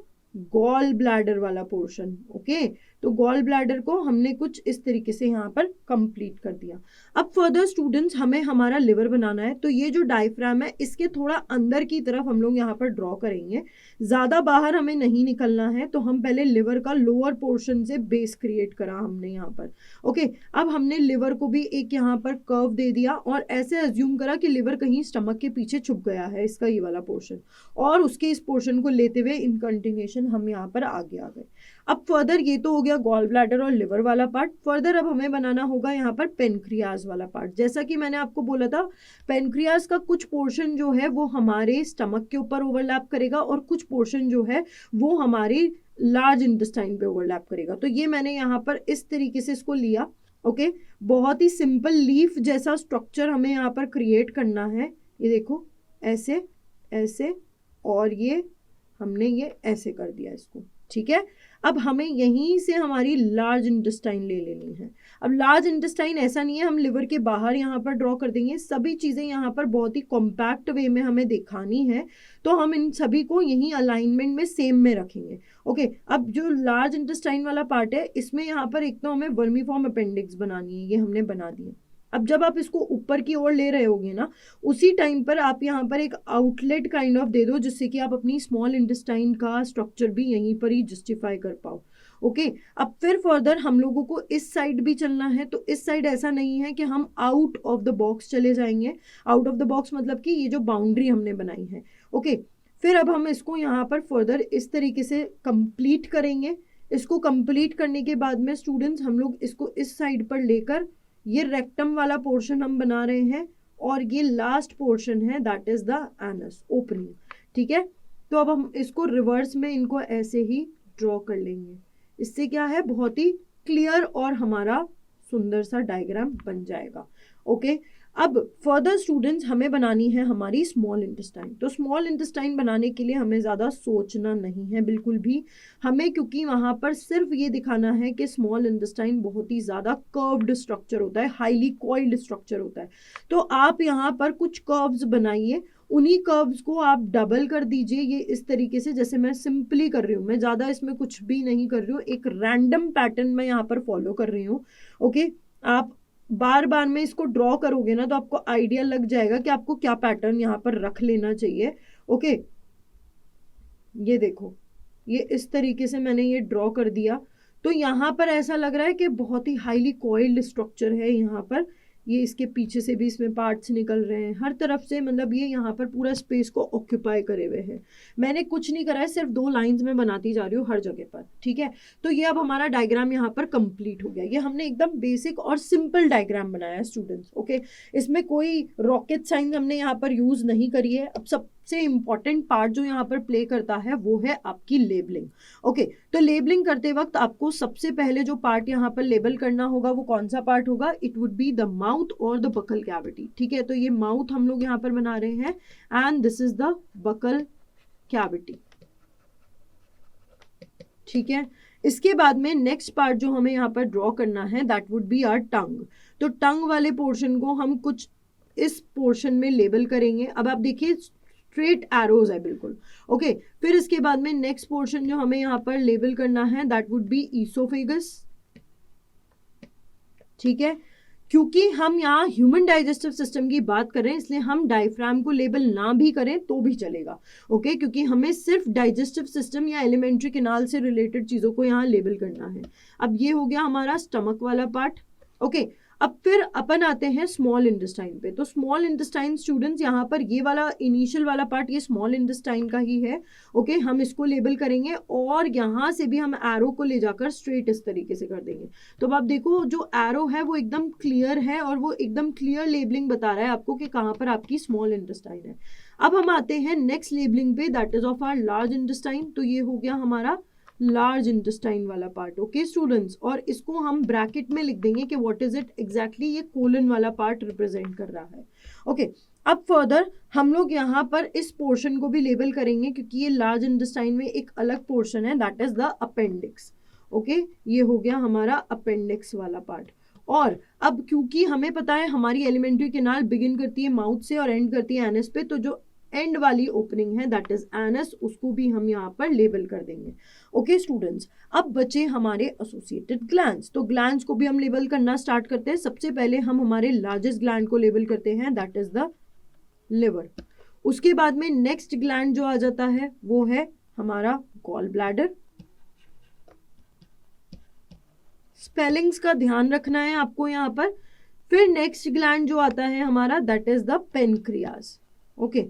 गॉल ब्लैडर वाला पोर्शन। ओके तो गॉल ब्लैडर को हमने कुछ इस तरीके से यहाँ पर कंप्लीट कर दिया। अब फर्दर स्टूडेंट्स हमें हमारा लिवर बनाना है। तो ये जो डायफ्राम है इसके थोड़ा अंदर की तरफ हम लोग यहाँ पर ड्रॉ करेंगे, ज़्यादा बाहर हमें नहीं निकलना है। तो हम पहले लिवर का लोअर पोर्शन से बेस क्रिएट करा हमने यहाँ पर। ओके अब हमने लिवर को भी एक यहाँ पर कर्व दे दिया और ऐसे एज्यूम करा कि लिवर कहीं स्टमक के पीछे छुप गया है इसका ये वाला पोर्शन, और उसके इस पोर्शन को लेते हुए इन कंटिन्यूएशन हम यहाँ पर आगे आ गए। अब फर्दर ये तो हो गया गॉल ब्लैडर और लिवर वाला पार्ट। फर्दर अब हमें बनाना होगा यहाँ पर पेनक्रियाज वाला पार्ट। जैसा कि मैंने आपको बोला था पेनक्रियाज का कुछ पोर्शन जो है वो हमारे स्टमक के ऊपर ओवरलैप करेगा और कुछ पोर्शन जो है वो हमारी लार्ज इंटेस्टाइन पे ओवरलैप करेगा। तो ये मैंने यहाँ पर इस तरीके से इसको लिया। ओके बहुत ही सिंपल लीफ जैसा स्ट्रक्चर हमें यहाँ पर क्रिएट करना है। ये देखो ऐसे ऐसे और ये हमने ये ऐसे कर दिया इसको, ठीक है। अब हमें यहीं से हमारी लार्ज इंटेस्टाइन ले लेनी है। अब लार्ज इंटेस्टाइन ऐसा नहीं है हम लिवर के बाहर यहाँ पर ड्रॉ कर देंगे, सभी चीज़ें यहाँ पर बहुत ही कॉम्पैक्ट वे में हमें दिखानी है। तो हम इन सभी को यहीं अलाइनमेंट में सेम में रखेंगे। ओके अब जो लार्ज इंटेस्टाइन वाला पार्ट है इसमें यहाँ पर एक तो हमें वर्मीफॉर्म अपेंडिक्स बनानी है, ये हमने बना दी है। अब जब आप इसको ऊपर की ओर ले रहे होगे ना उसी टाइम पर आप यहाँ पर एक आउटलेट काइंड ऑफ दे दो जिससे कि आप अपनी स्मॉल इंटेस्टाइन का स्ट्रक्चर भी यहीं पर ही जस्टिफाई कर पाओ। ओके अब फिर फर्दर हम लोगों को इस साइड भी चलना है। तो इस साइड ऐसा नहीं है कि हम आउट ऑफ द बॉक्स चले जाएंगे। आउट ऑफ द बॉक्स मतलब कि ये जो बाउंड्री हमने बनाई है। ओके फिर अब हम इसको यहाँ पर फर्दर इस तरीके से कंप्लीट करेंगे। इसको कंप्लीट करने के बाद में स्टूडेंट्स हम लोग इसको इस साइड पर लेकर ये रेक्टम वाला पोर्शन हम बना रहे हैं और ये लास्ट पोर्शन है that is the anus opening, ठीक है। तो अब हम इसको रिवर्स में इनको ऐसे ही ड्रॉ कर लेंगे। इससे क्या है, बहुत ही क्लियर और हमारा सुंदर सा डायग्राम बन जाएगा। ओके, अब फर्दर स्टूडेंट्स हमें बनानी है हमारी स्मॉल इंटेस्टाइन। तो स्मॉल इंटेस्टाइन बनाने के लिए हमें ज़्यादा सोचना नहीं है बिल्कुल भी हमें, क्योंकि वहाँ पर सिर्फ ये दिखाना है कि स्मॉल इंटेस्टाइन बहुत ही ज़्यादा कर्व्ड स्ट्रक्चर होता है, हाईली कॉइल्ड स्ट्रक्चर होता है। तो आप यहाँ पर कुछ कर्व्स बनाइए, उन्हीं कर्व्स को आप डबल कर दीजिए, ये इस तरीके से जैसे मैं सिंपली कर रही हूँ, मैं ज़्यादा इसमें कुछ भी नहीं कर रही हूँ, एक रैंडम पैटर्न मैं यहाँ पर फॉलो कर रही हूँ। ओके, आप बार बार में इसको ड्रॉ करोगे ना तो आपको आइडिया लग जाएगा कि आपको क्या पैटर्न यहाँ पर रख लेना चाहिए। ओके, ये देखो, ये इस तरीके से मैंने ये ड्रॉ कर दिया। तो यहाँ पर ऐसा लग रहा है कि बहुत ही हाईली कॉइल्ड स्ट्रक्चर है यहाँ पर, ये इसके पीछे से भी इसमें पार्ट्स निकल रहे हैं हर तरफ से, मतलब ये यहाँ पर पूरा स्पेस को ऑक्यूपाई करे हुए है। मैंने कुछ नहीं करा है, सिर्फ 2 लाइंस में बनाती जा रही हूँ हर जगह पर, ठीक है। तो ये अब हमारा डायग्राम यहाँ पर कंप्लीट हो गया। ये हमने एकदम बेसिक और सिंपल डायग्राम बनाया है स्टूडेंट्स। ओके, इसमें कोई रॉकेट साइंस हमने यहाँ पर यूज नहीं करी है। अब सबसे इम्पॉर्टेंट पार्ट जो यहाँ पर प्ले करता है वो है आपकी लेबलिंग। ओके, तो लेबलिंग करते वक्त आपको सबसे पहले जो पार्ट यहाँ पर लेबल करना होगा वो कौन सा पार्ट होगा? It would be the mouth और द बकल कैविटी। ठीक है, तो ये माउथ हम लोग यहाँ पर बना रहे हैं and this is the buccal cavity. ठीक है, इसके बाद में नेक्स्ट पार्ट जो हमें यहाँ पर ड्रॉ करना है that would be our tongue. तो टंग वाले पोर्शन को हम कुछ इस पोर्शन में लेबल करेंगे। अब आप देखिए स्ट्रेट एरोज है बिल्कुल। ओके, फिर इसके बाद में नेक्स्ट पोर्शन जो हमें यहाँ पर लेबल करना है दैट वुड बी ईसोफेगस। ठीक है, क्योंकि हम यहाँ ह्यूमन डाइजेस्टिव सिस्टम की बात करें इसलिए हम डायफ्राम को लेबल ना भी करें तो भी चलेगा। ओके, क्योंकि हमें सिर्फ डाइजेस्टिव सिस्टम या एलिमेंट्री कैनाल से रिलेटेड चीज़ों को यहाँ लेबल करना है। अब ये हो गया हमारा स्टमक वाला पार्ट। ओके, अब फिर अपन आते हैं स्मॉल इंटेस्टाइन पे। तो स्मॉल इंटेस्टाइन स्टूडेंट्स यहाँ पर ये वाला इनिशियल वाला पार्ट ये स्मॉल इंटेस्टाइन का ही है। ओके, हम इसको लेबल करेंगे और यहाँ से भी हम एरो को ले जाकर स्ट्रेट इस तरीके से कर देंगे। तो अब आप देखो जो एरो है वो एकदम क्लियर है और वो एकदम क्लियर लेबलिंग बता रहा है आपको कि कहाँ पर आपकी स्मॉल इंटेस्टाइन है। अब हम आते हैं नेक्स्ट लेबलिंग पे that is of our large intestine. तो ये हो गया हमारा लार्ज इंटेस्टाइन वाला पार्ट। ओके स्टूडेंट्स, और इसको हम ब्रैकेट में लिख देंगे कि व्हाट इज इट एग्जैक्टली, ये कोलन वाला पार्ट रिप्रेजेंट कर रहा है। ओके, अब फर्दर हम लोग यहाँ पर इस पोर्शन को भी लेबल करेंगे क्योंकि ये लार्ज इंटेस्टाइन में एक अलग पोर्शन है that is the appendix. Okay, ये हो गया हमारा अपेंडिक्स वाला पार्ट। और अब क्योंकि हमें पता है हमारी एलिमेंट्री कैनाल बिगिन करती है माउथ से और एंड करती है एनस पे, तो जो एंड वाली ओपनिंग है दैट इज एनस, उसको भी हम यहाँ पर लेबल कर देंगे। ओके स्टूडेंट्स, अब बचे हमारे एसोसिएटेड ग्लैंड्स। तो ग्लैंड्स को भी हम लेबल करना स्टार्ट करते हैं। सबसे पहले हम हमारे लार्जेस्ट ग्लैंड को लेबल करते हैं दैट इज द लिवर। उसके बाद में नेक्स्ट ग्लैंड जो आ जाता है वो है हमारा गॉल ब्लैडर। स्पेलिंग्स का ध्यान रखना है आपको यहाँ पर। फिर नेक्स्ट ग्लैंड जो आता है हमारा that is the pancreas. Okay,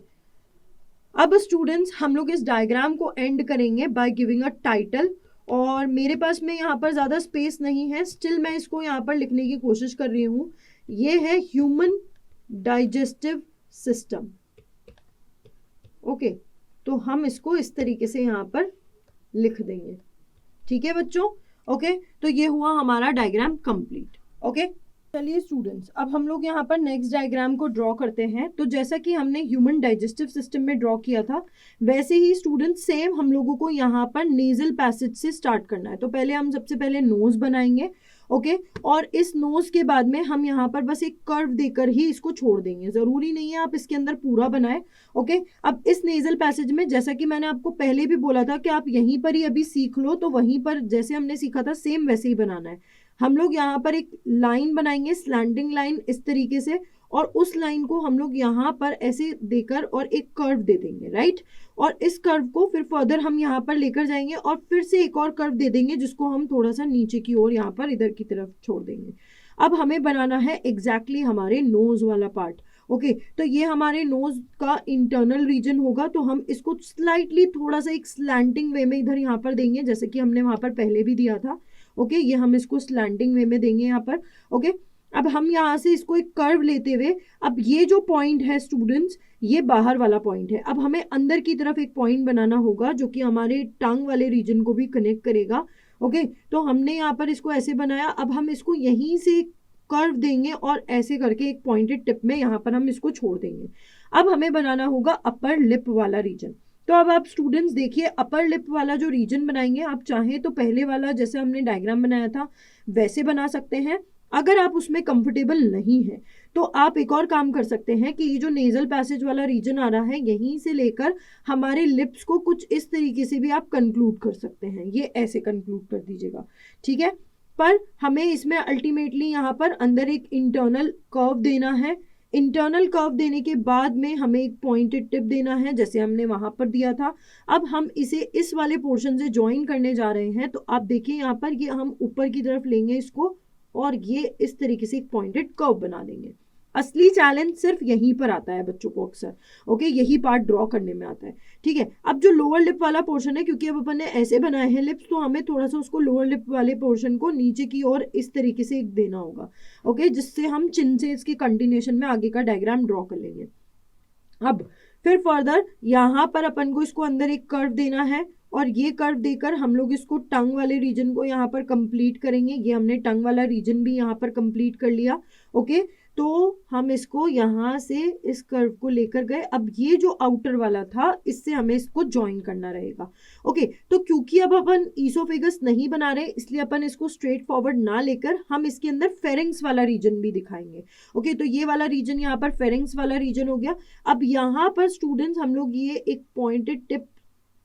अब स्टूडेंट्स हम लोग इस डायग्राम को एंड करेंगे बाय गिविंग अ टाइटल। और मेरे पास में यहाँ पर ज़्यादा स्पेस नहीं है, स्टिल मैं इसको यहाँ पर लिखने की कोशिश कर रही हूँ। ये है ह्यूमन डाइजेस्टिव सिस्टम। ओके, तो हम इसको इस तरीके से यहाँ पर लिख देंगे। ठीक है बच्चों। ओके, तो ये हुआ हमारा डायग्राम कंप्लीट। ओके, चलिए स्टूडेंट्स, अब हम लोग यहाँ पर नेक्स्ट डायग्राम को ड्रॉ करते हैं। तो जैसा कि हमने ह्यूमन डाइजेस्टिव सिस्टम में ड्रॉ किया था वैसे ही स्टूडेंट्स सेम हम लोगों को यहाँ पर नेजल पैसेज से स्टार्ट करना है। तो पहले हम सबसे पहले नोज बनाएंगे। ओके, और इस नोज के बाद में हम यहाँ पर बस एक कर्व देकर ही इसको छोड़ देंगे, जरूरी नहीं है आप इसके अंदर पूरा बनाए। ओके, अब इस नेजल पैसेज में जैसा कि मैंने आपको पहले भी बोला था कि आप यहीं पर ही अभी सीख लो, तो वहीं पर जैसे हमने सीखा था सेम वैसे ही बनाना है। हम लोग यहाँ पर एक लाइन बनाएंगे, स्लैंटिंग लाइन इस तरीके से, और उस लाइन को हम लोग यहाँ पर ऐसे देकर और एक कर्व दे देंगे, राइट। और इस कर्व को फिर फर्दर हम यहाँ पर लेकर जाएंगे और फिर से एक और कर्व दे देंगे जिसको हम थोड़ा सा नीचे की ओर यहाँ पर इधर की तरफ छोड़ देंगे। अब हमें बनाना है एग्जैक्टली हमारे नोज वाला पार्ट। ओके, तो ये हमारे नोज का इंटरनल रीजन होगा, तो हम इसको स्लाइटली थोड़ा सा एक स्लैंटिंग वे में इधर यहाँ पर देंगे जैसे कि हमने वहाँ पर पहले भी दिया था। ओके, ये हम इसको स्लैंटिंग वे में देंगे यहाँ पर। ओके, अब हम यहाँ से इसको एक कर्व लेते हुए, अब ये जो पॉइंट है स्टूडेंट्स, ये बाहर वाला पॉइंट है, अब हमें अंदर की तरफ एक पॉइंट बनाना होगा जो कि हमारे टंग वाले रीजन को भी कनेक्ट करेगा। ओके, तो हमने यहाँ पर इसको ऐसे बनाया, अब हम इसको यहीं से कर्व देंगे और ऐसे करके एक पॉइंटेड टिप में यहाँ पर हम इसको छोड़ देंगे। अब हमें बनाना होगा अपर लिप वाला रीजन। तो अब आप स्टूडेंट्स देखिए, अपर लिप वाला जो रीजन बनाएंगे, आप चाहें तो पहले वाला जैसे हमने डायग्राम बनाया था वैसे बना सकते हैं। अगर आप उसमें कंफर्टेबल नहीं है तो आप एक और काम कर सकते हैं कि ये जो नेजल पैसेज वाला रीजन आ रहा है, यहीं से लेकर हमारे लिप्स को कुछ इस तरीके से भी आप कंक्लूड कर सकते हैं, ये ऐसे कंक्लूड कर दीजिएगा, ठीक है। पर हमें इसमें अल्टीमेटली यहाँ पर अंदर एक इंटरनल कर्व देना है। इंटरनल कर्व देने के बाद में हमें एक पॉइंटेड टिप देना है जैसे हमने वहां पर दिया था। अब हम इसे इस वाले पोर्शन से ज्वाइन करने जा रहे हैं, तो आप देखिए यहाँ पर ये हम ऊपर की तरफ लेंगे इसको और ये इस तरीके से एक पॉइंटेड कर्व बना देंगे। असली चैलेंज सिर्फ यहीं पर आता है बच्चों को अक्सर, ओके, यही पार्ट ड्रॉ करने में आता है, ठीक है। अब जो लोअर लिप वाला पोर्शन है, क्योंकि अब अपन ने ऐसे बनाए हैं लिप्स, तो हमें थोड़ा सा उसको लोअर लिप वाले पोर्शन को नीचे की ओर इस तरीके से एक देना होगा, ओके, जिससे हम चिन से इसकी कंटिन्यूएशन में आगे का डायग्राम ड्रॉ कर लेंगे। अब फिर फर्दर यहाँ पर अपन को इसको अंदर एक कर्व देना है और ये कर्व देकर हम लोग इसको टंग वाले रीजन को यहाँ पर कंप्लीट करेंगे। ये हमने टंग वाला रीजन भी यहाँ पर कंप्लीट कर लिया, ओके। तो हम इसको यहाँ से इस कर्व को लेकर गए। अब ये जो आउटर वाला था, इससे हमें इसको ज्वाइन करना रहेगा, ओके। तो क्योंकि अब अपन ईसोफेगस नहीं बना रहे, इसलिए अपन इसको स्ट्रेट फॉरवर्ड ना लेकर हम इसके अंदर फेरिंग्स वाला रीजन भी दिखाएंगे, ओके। तो ये वाला रीजन यहाँ पर फेरिंग्स वाला रीजन हो गया। अब यहाँ पर स्टूडेंट्स हम लोग ये एक पॉइंटेड टिप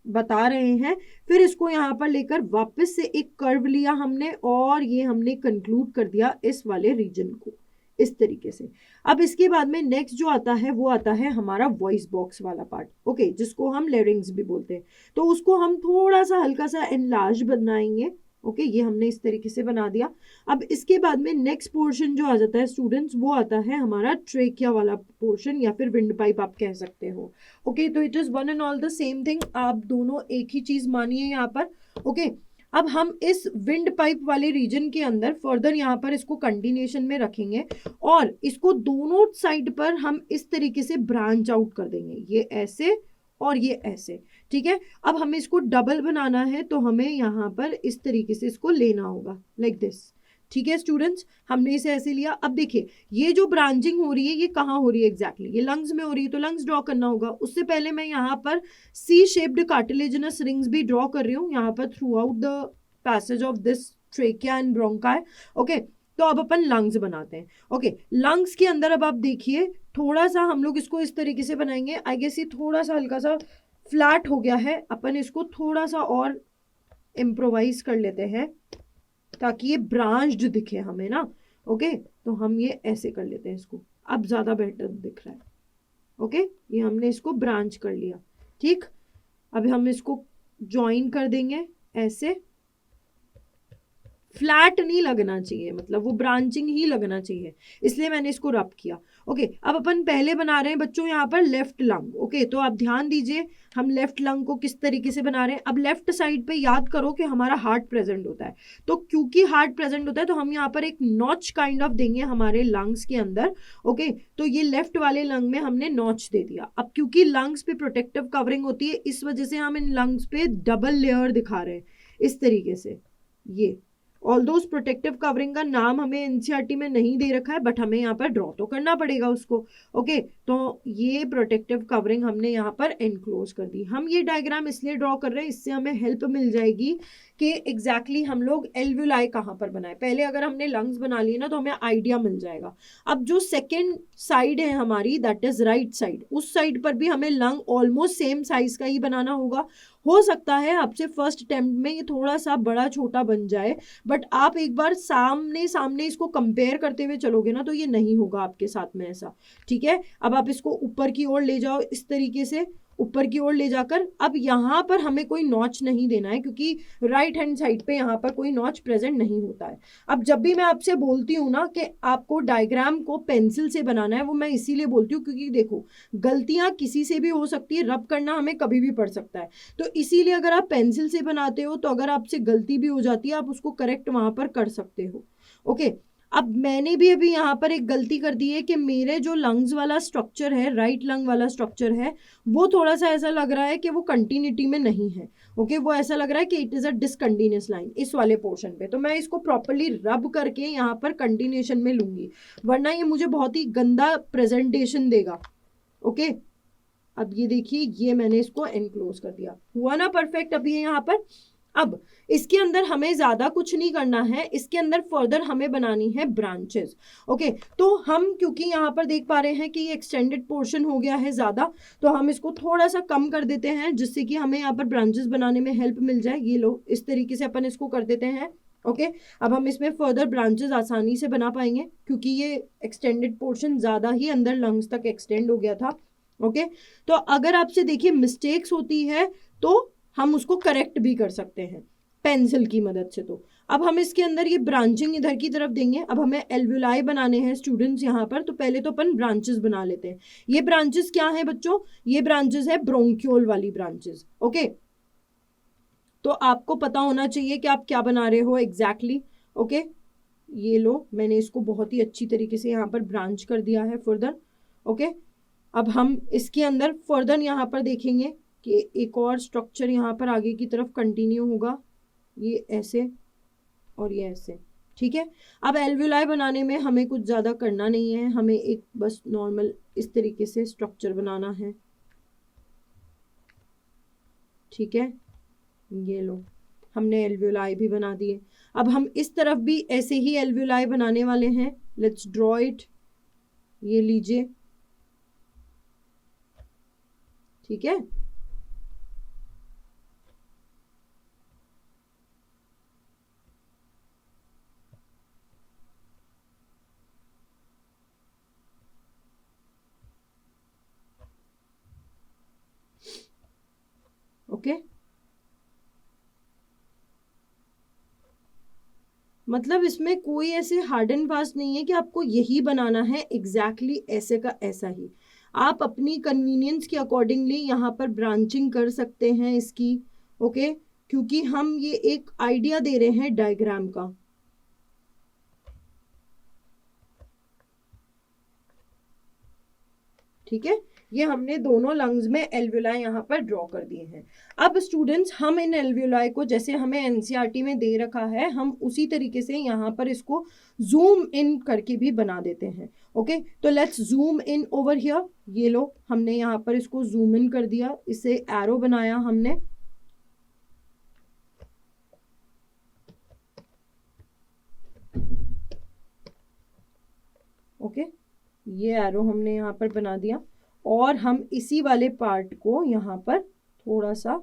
बता रहे हैं, फिर इसको यहाँ पर लेकर वापस से एक कर्व लिया हमने और ये हमने कंक्लूड कर दिया इस वाले रीजन को इस तरीके से। अब इसके बाद में नेक्स्ट जो आता है वो आता है हमारा वॉइस बॉक्स वाला पार्ट, ओके, जिसको हम लेरिंग्स भी बोलते हैं। तो उसको हम थोड़ा सा हल्का सा एनलार्ज बनाएंगे, ओके, ये हमने इस तरीके से बना दिया। अब इसके बाद में नेक्स्ट पोर्शन जो आ जाता है स्टूडेंट्स, वो आता है हमारा ट्रेकिया वाला पोर्शन या फिर विंड पाइप आप कह सकते हो, ओके। तो it is one and all the same thing, आप दोनों एक ही चीज मानिए यहाँ पर, ओके। अब हम इस विंड पाइप वाले रीजन के अंदर फर्दर यहाँ पर इसको कंटिन्यूएशन में रखेंगे और इसको दोनों साइड पर हम इस तरीके से ब्रांच आउट कर देंगे, ये ऐसे और ये ऐसे, ठीक है। अब हमें इसको डबल बनाना है तो हमें यहाँ पर इस तरीके से इसको लेना होगा लाइक दिस, ठीक है स्टूडेंट्स। हमने इसे ऐसे लिया। अब देखिए ये जो ब्रांचिंग हो रही है ये कहाँ हो रही है एग्जैक्टली, ये लंग्स में हो रही है, तो लंग्स ड्रॉ करना होगा। उससे पहले मैं यहाँ पर सी शेप्ड कार्टिलेजिनस रिंग्स भी ड्रॉ कर रही हूँ यहाँ पर through out the passage of this trachea and bronchi, okay. तो अब अपन लंग्स बनाते हैं, ओके। लंग्स के अंदर अब आप देखिए थोड़ा सा हम लोग इसको इस तरीके से बनाएंगे। आई गेस ये थोड़ा सा हल्का सा फ्लैट हो गया है, अपन इसको थोड़ा सा और इम्प्रोवाइज कर लेते हैं ताकि ये ब्रांच्ड दिखे हमें ना, ओके। तो हम ये ऐसे कर लेते हैं इसको, अब ज्यादा बेटर दिख रहा है, ओके। ये हमने इसको ब्रांच कर लिया, ठीक। अब हम इसको ज्वाइन कर देंगे ऐसे, फ्लैट नहीं लगना चाहिए, मतलब वो ब्रांचिंग ही लगना चाहिए, इसलिए मैंने इसको रब किया, ओके। अब अपन पहले बना रहे हैं बच्चों यहाँ पर लेफ्ट लंग, ओके। तो आप ध्यान दीजिए हम लेफ्ट लंग को किस तरीके से बना रहे हैं। अब लेफ्ट साइड पे याद करो कि हमारा हार्ट प्रेजेंट होता है, तो क्योंकि हार्ट प्रेजेंट होता है तो हम यहाँ पर एक नॉच काइंड ऑफ देंगे हमारे लंग्स के अंदर, ओके। तो ये लेफ्ट वाले लंग में हमने नॉच दे दिया। अब क्योंकि लंग्स पे प्रोटेक्टिव कवरिंग होती है, इस वजह से हम इन लंग्स पे डबल लेयर दिखा रहे हैं इस तरीके से। ये ऑल्दो उस प्रोटेक्टिव कवरिंग का नाम हमें एनसीईआरटी में नहीं दे रखा है, बट हमें यहाँ पर ड्रॉ तो करना पड़ेगा उसको, ओके। तो ये प्रोटेक्टिव कवरिंग हमने यहाँ पर एनक्लोज कर दी। हम ये डायग्राम इसलिए ड्रॉ कर रहे हैं, इससे हमें हेल्प मिल जाएगी कि एग्जैक्टली हम लोग एल्वुलाई कहाँ पर बनाए। पहले अगर हमने लंग्स बना लिए ना तो हमें आइडिया मिल जाएगा। अब जो सेकेंड साइड है हमारी, दैट इज राइट साइड, उस साइड पर भी हमें लंग ऑलमोस्ट सेम साइज का ही बनाना होगा। हो सकता है आपसे फर्स्ट अटेम्प्ट में ये थोड़ा सा बड़ा छोटा बन जाए, बट आप एक बार सामने सामने इसको कंपेयर करते हुए चलोगे ना तो ये नहीं होगा आपके साथ में ऐसा, ठीक है। अब आप इसको ऊपर की ओर ले जाओ इस तरीके से, ऊपर की ओर ले जाकर अब यहाँ पर हमें कोई नॉच नहीं देना है क्योंकि राइट हैंड साइड पे यहाँ पर कोई नॉच प्रेजेंट नहीं होता है। अब जब भी मैं आपसे बोलती हूँ ना कि आपको डायग्राम को पेंसिल से बनाना है, वो मैं इसीलिए बोलती हूँ क्योंकि देखो गलतियाँ किसी से भी हो सकती है, रब करना हमें कभी भी पड़ सकता है। तो इसीलिए अगर आप पेंसिल से बनाते हो तो अगर आपसे गलती भी हो जाती है आप उसको करेक्ट वहाँ पर कर सकते हो, ओके। अब मैंने भी अभी यहाँ पर एक गलती कर दी है कि मेरे जो लंग्स वाला स्ट्रक्चर है, राइट लंग वाला स्ट्रक्चर है, वो थोड़ा सा ऐसा लग रहा है कि वो कंटिन्यूटी में नहीं है। ओके, वो ऐसा लग रहा है कि it is a discontinuous line इस वाले पोर्शन पे। तो मैं इसको प्रॉपरली रब करके यहाँ पर कंटिन्यूएशन में लूंगी, वरना ये मुझे बहुत ही गंदा प्रेजेंटेशन देगा। ओके, अब ये देखिए, ये मैंने इसको एनक्लोज कर दिया, हुआ ना परफेक्ट। अब ये यहाँ पर, अब इसके अंदर हमें ज्यादा कुछ नहीं करना है, इसके अंदर फर्दर हमें बनानी है ब्रांचेस। ओके, तो हम क्योंकि यहाँ पर देख पा रहे हैं कि ये एक्सटेंडेड पोर्शन हो गया है ज्यादा, तो हम इसको थोड़ा सा कम कर देते हैं, जिससे कि हमें यहाँ पर ब्रांचेस बनाने में हेल्प मिल जाए। ये लो, इस तरीके से अपन इसको कर देते हैं। ओके, अब हम इसमें फर्दर ब्रांचेस आसानी से बना पाएंगे, क्योंकि ये एक्सटेंडेड पोर्शन ज्यादा ही अंदर लंग्स तक एक्सटेंड हो गया था। ओके, तो अगर आपसे देखिए मिस्टेक्स होती है तो हम उसको करेक्ट भी कर सकते हैं पेंसिल की मदद से। तो अब हम इसके अंदर ये ब्रांचिंग इधर की तरफ देंगे। अब हमें एल्वुलाई बनाने हैं स्टूडेंट्स यहाँ पर, तो पहले तो अपन ब्रांचेस बना लेते हैं। ये ब्रांचेस क्या है बच्चों? ये ब्रांचेस है ब्रोंक्यूल वाली ब्रांचेस। ओके, तो आपको पता होना चाहिए कि आप क्या बना रहे हो एग्जैक्टली। ओके, ये लो, मैंने इसको बहुत ही अच्छी तरीके से यहाँ पर ब्रांच कर दिया है फर्दर। ओके, अब हम इसके अंदर फर्दर यहाँ पर देखेंगे कि एक और स्ट्रक्चर यहाँ पर आगे की तरफ कंटिन्यू होगा, ये ऐसे और ये ऐसे। ठीक है, अब एल्वुलाई बनाने में हमें कुछ ज़्यादा करना नहीं है, हमें एक बस नॉर्मल इस तरीके से स्ट्रक्चर बनाना है। ठीक है, ये लो, हमने एल्वुलाई भी बना दिए। अब हम इस तरफ भी ऐसे ही एल्वुलाई बनाने वाले हैं। लेट्स ड्रॉ इट, ये लीजिए। ठीक है, ओके, मतलब इसमें कोई ऐसे हार्ड एंड फास्ट नहीं है कि आपको यही बनाना है एग्जैक्टली ऐसे का ऐसा ही। आप अपनी कन्वीनियंस के अकॉर्डिंगली यहाँ पर ब्रांचिंग कर सकते हैं इसकी। ओके, क्योंकि हम ये एक आइडिया दे रहे हैं डायग्राम का। ठीक है, ये हमने दोनों लंग्स में एल्वुलाई यहाँ पर ड्रॉ कर दिए हैं। अब स्टूडेंट्स, हम इन एल्वुलाई को जैसे हमें एनसीईआरटी में दे रखा है, हम उसी तरीके से यहाँ पर इसको जूम इन करके भी बना देते हैं। ओके, तो let's zoom in over here. ये लो, हमने यहाँ पर इसको जूम इन कर दिया, इसे एरो बनाया हमने। ओके, ये एरो हमने यहाँ पर बना दिया, और हम इसी वाले पार्ट को यहाँ पर थोड़ा सा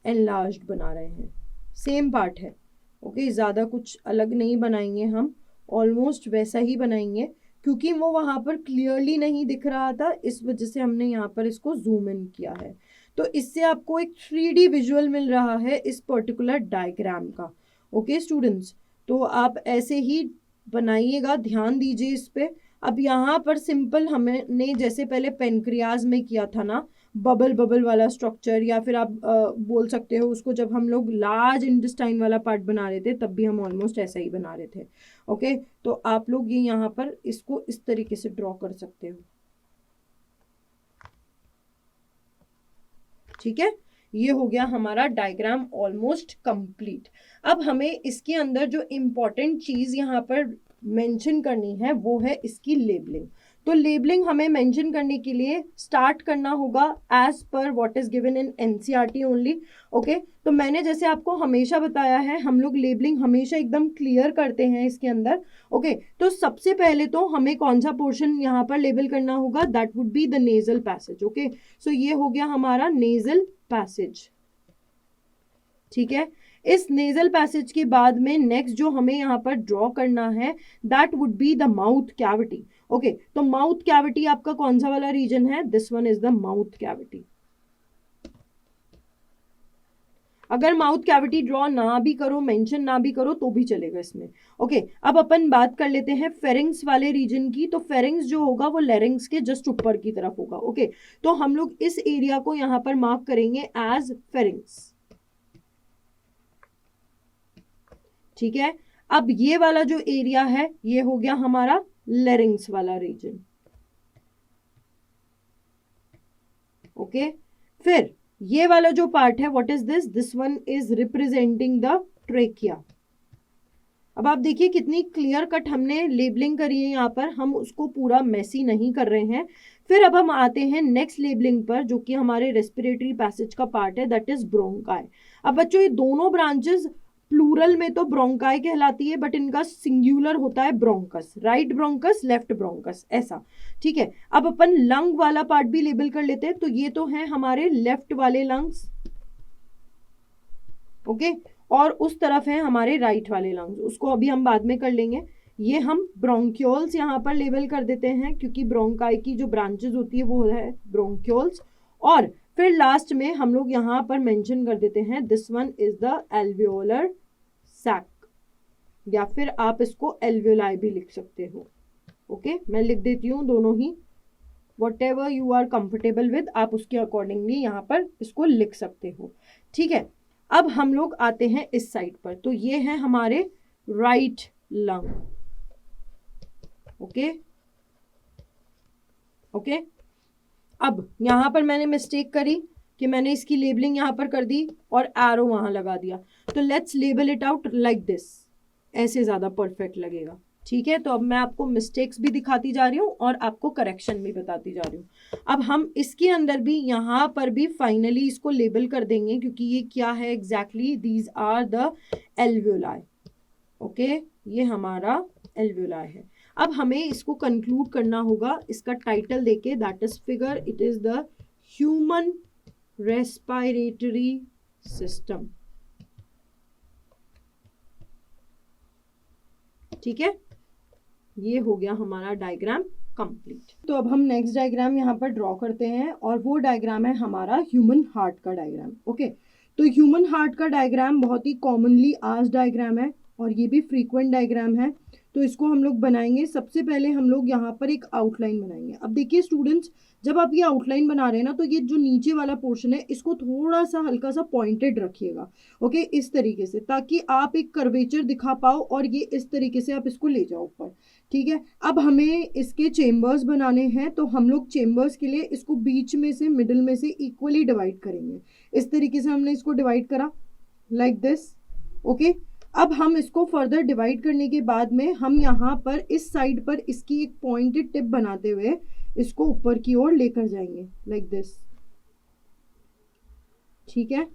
एनलार्ज्ड बना रहे हैं। सेम पार्ट है। ओके, ज़्यादा कुछ अलग नहीं बनाएंगे हम, ऑलमोस्ट वैसा ही बनाएंगे, क्योंकि वो वहाँ पर क्लियरली नहीं दिख रहा था, इस वजह से हमने यहाँ पर इसको जूम इन किया है। तो इससे आपको एक 3D विजुअल मिल रहा है इस पर्टिकुलर डायग्राम का। ओके स्टूडेंट्स, तो आप ऐसे ही बनाइएगा, ध्यान दीजिए इस पे। अब यहाँ पर सिंपल हमने जैसे पहले पेनक्रियाज में किया था ना, बबल बबल वाला स्ट्रक्चर, या फिर आप बोल सकते हो उसको, जब हम लोग लार्ज इंटेस्टाइन वाला पार्ट बना रहे थे तब भी हम ऑलमोस्ट ऐसा ही बना रहे थे। ओके, तो आप लोग ये यहाँ पर इसको इस तरीके से ड्रॉ कर सकते हो। ठीक है, ये हो गया हमारा डायग्राम ऑलमोस्ट कंप्लीट। अब हमें इसके अंदर जो इम्पोर्टेंट चीज यहाँ पर मेंशन करनी है वो है इसकी लेबलिंग। तो लेबलिंग हमें मेंशन करने के लिए स्टार्ट करना होगा as per what is given in NCERT only. Okay, तो मैंने जैसे आपको हमेशा बताया है, हम लोग लेबलिंग हमेशा एकदम क्लियर करते हैं इसके अंदर। ओके, तो सबसे पहले तो हमें कौन सा पोर्शन यहाँ पर लेबल करना होगा, that would be the nasal passage. Okay, सो ये हो गया हमारा नेजल पैसेज। ठीक है, इस नेजल पैसेज के बाद में नेक्स्ट जो हमें यहाँ पर ड्रॉ करना है that would be the mouth cavity. Okay, तो माउथ कैविटी आपका कौन सा वाला रीजन है? This one is the mouth cavity. अगर माउथ कैविटी ड्रॉ ना भी करो, मेंशन ना भी करो तो भी चलेगा इसमें। ओके, अब अपन बात कर लेते हैं फेरिंग्स वाले रीजन की। तो फेरिंग्स जो होगा वो लेरिंग्स के जस्ट ऊपर की तरफ होगा। ओके, तो हम लोग इस एरिया को यहाँ पर मार्क करेंगे एज फेरिंग्स। ठीक है, अब ये वाला जो एरिया है ये हो गया हमारा लेरिंग्स वाला रीजन। ओके, फिर ये वाला जो पार्ट है, what is this one is representing the trachea. अब आप देखिए कितनी क्लियर कट हमने लेबलिंग करी है यहाँ पर, हम उसको पूरा मेसी नहीं कर रहे हैं। फिर अब हम आते हैं नेक्स्ट लेबलिंग पर, जो कि हमारे रेस्पिरेटरी पैसेज का पार्ट है, दैट इज ब्रोंकाई। अब बच्चों ये दोनों ब्रांचेस प्लूरल में तो ब्रोंकाई कहलाती है, बट इनका सिंगुलर होता है bronchus, right bronchus left bronchus, ऐसा। ठीक है, अब अपन लंग वाला पार्ट भी लेबल कर लेते हैं। तो ये तो है हमारे लेफ्ट वाले लंग्स, ओके, और उस तरफ है हमारे राइट वाले लंग्स, उसको अभी हम बाद में कर लेंगे। ये हम ब्रोंक्यूल्स यहाँ पर लेबल कर देते हैं, क्योंकि ब्रोंकाई की जो ब्रांचेस होती है वो है ब्रोंक्यूल्स। और फिर लास्ट में हम लोग यहाँ पर मेंशन कर देते हैं this one is the alveolar sac, या फिर आप इसको एल्वियोलाई भी लिख सकते हो। ओके, मैं लिख देती हूँ दोनों ही, whatever you are comfortable with, आप उसके अकॉर्डिंगली यहाँ पर इसको लिख सकते हो। ठीक है, अब हम लोग आते हैं इस साइड पर, तो ये है हमारे राइट लंग। ओके ओके, अब यहाँ पर मैंने मिस्टेक करी कि मैंने इसकी लेबलिंग यहाँ पर कर दी और एरो वहां लगा दिया, तो let's label it out like this, ऐसे ज्यादा परफेक्ट लगेगा। ठीक है, तो अब मैं आपको मिस्टेक्स भी दिखाती जा रही हूँ और आपको करेक्शन भी बताती जा रही हूँ। अब हम इसके अंदर भी यहाँ पर भी फाइनली इसको लेबल कर देंगे, क्योंकि ये क्या है exactly, these are the alveoli. Okay, ये हमारा एल्वियोलाई है। अब हमें इसको कंक्लूड करना होगा इसका टाइटल देके, that is figure, it is the human respiratory system. ठीक है, ये हो गया हमारा डायग्राम कंप्लीट। तो अब हम नेक्स्ट डायग्राम यहाँ पर ड्रॉ करते हैं, और वो डायग्राम है हमारा ह्यूमन हार्ट का डायग्राम। ओके, तो ह्यूमन हार्ट का डायग्राम बहुत ही कॉमनली आस्क्ड डायग्राम है, और ये भी फ्रीक्वेंट डायग्राम है। तो इसको हम लोग बनाएंगे। सबसे पहले हम लोग यहाँ पर एक आउटलाइन बनाएंगे। अब देखिए स्टूडेंट्स, जब आप ये आउटलाइन बना रहे हैं ना, तो ये जो नीचे वाला पोर्शन है इसको थोड़ा सा हल्का सा पॉइंटेड रखिएगा। ओके, इस तरीके से, ताकि आप एक कर्वेचर दिखा पाओ, और ये इस तरीके से आप इसको ले जाओ ऊपर। ठीक है, अब हमें इसके चेम्बर्स बनाने हैं, तो हम लोग चेम्बर्स के लिए इसको बीच में से, मिडिल में से इक्वली डिवाइड करेंगे। इस तरीके से हमने इसको डिवाइड करा लाइक दिस। ओके, अब हम इसको फर्दर डिवाइड करने के बाद में हम यहाँ पर इस साइड पर इसकी एक पॉइंटेड टिप बनाते हुए इसको ऊपर की ओर लेकर जाएंगे लाइक दिस। ठीक है,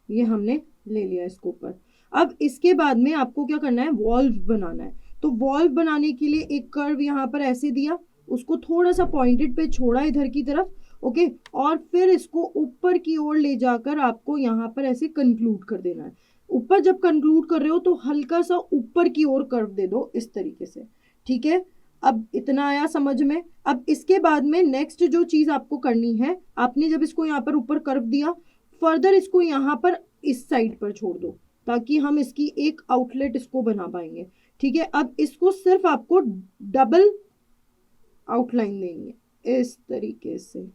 ये हमने ले लिया इसको ऊपर। अब इसके बाद में आपको क्या करना है, वॉल्व बनाना है। तो वॉल्व बनाने के लिए एक कर्व यहाँ पर ऐसे दिया, उसको थोड़ा सा पॉइंटेड पे छोड़ा इधर की तरफ। ओके, और फिर इसको ऊपर की ओर ले जाकर आपको यहाँ पर ऐसे कंक्लूड कर देना है। ऊपर जब कंक्लूड कर रहे हो तो हल्का सा ऊपर की ओर कर्व दे दो इस तरीके से। ठीक है, अब इतना आया समझ में। अब इसके बाद में नेक्स्ट जो चीज आपको करनी है, आपने जब इसको यहाँ पर ऊपर कर्व दिया, फर्दर इसको यहाँ पर इस साइड पर छोड़ दो, ताकि हम इसकी एक आउटलेट इसको बना पाएंगे। ठीक है, अब इसको सिर्फ आपको डबल आउटलाइन देंगे इस तरीके से।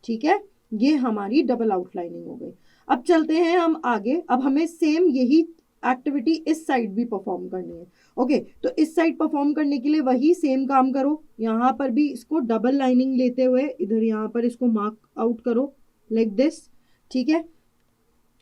ठीक है, ये हमारी डबल आउटलाइनिंग हो गई। अब चलते हैं हम आगे। अब हमें सेम यही एक्टिविटी इस साइड भी परफॉर्म करनी है। ओके, तो इस साइड परफॉर्म करने के लिए वही सेम काम करो। यहाँ पर भी इसको डबल लाइनिंग लेते हुए इधर यहाँ पर इसको मार्क आउट करो लाइक दिस। ठीक है,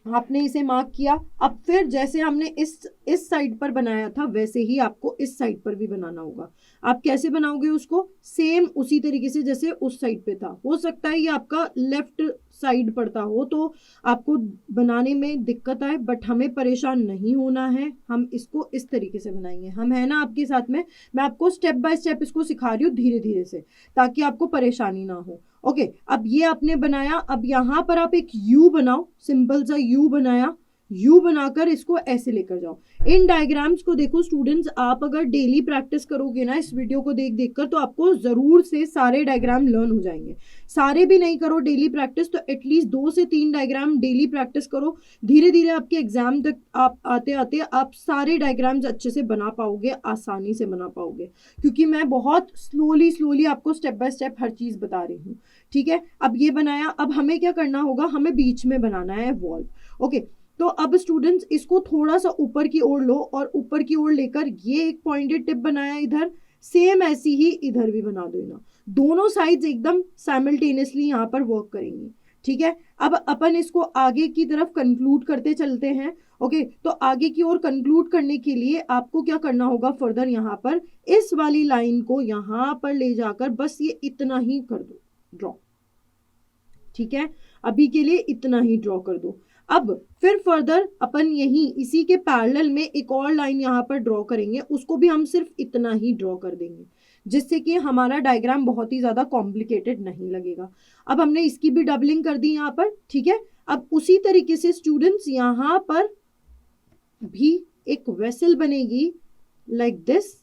आपने इसे मार्क किया। अब फिर जैसे हमने इस साइड पर बनाया था, वैसे ही आपको इस साइड पर भी बनाना होगा। आप कैसे बनाओगे उसको, सेम उसी तरीके से जैसे उस साइड पे था। हो सकता है ये आपका लेफ्ट साइड पड़ता हो तो आपको बनाने में दिक्कत आए, बट हमें परेशान नहीं होना है। हम इसको इस तरीके से बनाएंगे। हम है ना आपके साथ में, मैं आपको स्टेप बाय स्टेप इसको सिखा रही हूँ धीरे धीरे से, ताकि आपको परेशानी ना हो। ओके, अब ये आपने बनाया। अब यहाँ पर आप एक यू बनाओ, सिंपल सा यू बनाया। यू बनाकर इसको ऐसे लेकर जाओ। इन डायग्राम्स को देखो स्टूडेंट्स, आप अगर डेली प्रैक्टिस करोगे ना इस वीडियो को देख देख कर, तो आपको जरूर से सारे डायग्राम लर्न हो जाएंगे। सारे भी नहीं करो डेली प्रैक्टिस, तो एटलीस्ट 2 से 3 डायग्राम डेली प्रैक्टिस करो। धीरे धीरे आपके एग्जाम तक आप आते आते आप सारे डायग्राम्स अच्छे से बना पाओगे, आसानी से बना पाओगे, क्योंकि मैं बहुत स्लोली आपको स्टेप बाय स्टेप हर चीज बता रही हूँ। ठीक है, अब ये बनाया। अब हमें क्या करना होगा, हमें बीच में बनाना है वॉल्व। ओके, तो अब स्टूडेंट्स इसको थोड़ा सा ऊपर की ओर लो और ऊपर की ओर लेकर ये एक पॉइंटेड टिप बनाया इधर, सेम ऐसी ही इधर भी बना दो ना, दोनों साइड्स एकदम साइमल्टेनियसली यहाँ पर वर्क करेंगी। ठीक है, अब अपन इसको आगे की तरफ कंक्लूड करते चलते हैं। ओके, तो आगे की ओर कंक्लूड करने के लिए आपको क्या करना होगा, फर्दर यहाँ पर इस वाली लाइन को यहाँ पर ले जाकर बस ये इतना ही कर दो ड्रॉ। ठीक है, अभी के लिए इतना ही ड्रॉ कर दो। अब फिर फर्दर अपन यही इसी के पैरेलल में एक और लाइन यहाँ पर ड्रॉ करेंगे, उसको भी हम सिर्फ इतना ही ड्रॉ कर देंगे, जिससे कि हमारा डायग्राम बहुत ही ज्यादा कॉम्प्लिकेटेड नहीं लगेगा। अब हमने इसकी भी डबलिंग कर दी यहाँ पर। ठीक है, अब उसी तरीके से स्टूडेंट्स यहाँ पर भी एक वेसल बनेगी लाइक दिस।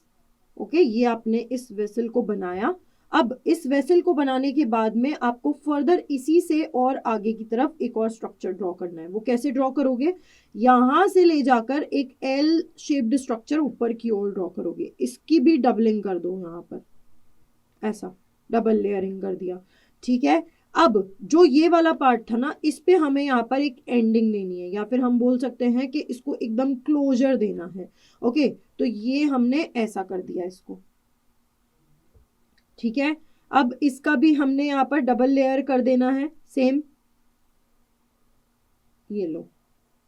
ओके, ये आपने इस वेसल को बनाया। अब इस वेसल को बनाने के बाद में आपको फर्दर इसी से और आगे की तरफ एक और स्ट्रक्चर ड्रॉ करना है। वो कैसे ड्रॉ करोगे, यहां से ले जाकर एक एल शेप्ड स्ट्रक्चर ऊपर की ओर ड्रॉ करोगे। इसकी भी डबलिंग कर दो यहाँ पर, ऐसा डबल लेयरिंग कर दिया। ठीक है, अब जो ये वाला पार्ट था ना, इस पे हमें यहाँ पर एक एंडिंग देनी है, या फिर हम बोल सकते हैं कि इसको एकदम क्लोजर देना है। ओके, तो ये हमने ऐसा कर दिया इसको। ठीक है, अब इसका भी हमने यहाँ पर डबल लेयर कर देना है सेम, ये लो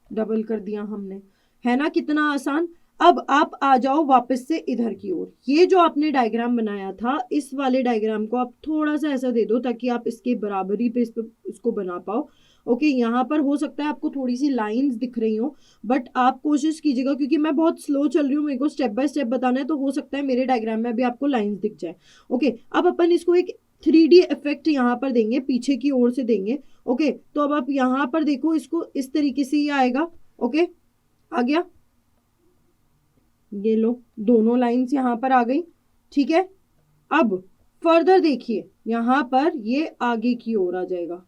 डबल कर दिया हमने, है ना कितना आसान। अब आप आ जाओ वापस से इधर की ओर। ये जो आपने डायग्राम बनाया था, इस वाले डायग्राम को आप थोड़ा सा ऐसा दे दो ताकि आप इसके बराबरी पे इसको बना पाओ। ओके, यहाँ पर हो सकता है आपको थोड़ी सी लाइंस दिख रही हो, बट आप कोशिश कीजिएगा, क्योंकि मैं बहुत स्लो चल रही हूँ, मेरे को स्टेप बाय स्टेप बताना है, तो हो सकता है मेरे डायग्राम में अभी आपको लाइंस दिख जाए। ओके, अब अपन इसको एक 3D इफेक्ट यहाँ पर देंगे, पीछे की ओर से देंगे। ओके, तो अब आप यहाँ पर देखो, इसको इस तरीके से ये आएगा। ओके, आ गया, ये लो दोनों लाइंस यहाँ पर आ गई। ठीक है, अब फर्दर देखिए यहाँ पर ये आगे की ओर आ जाएगा,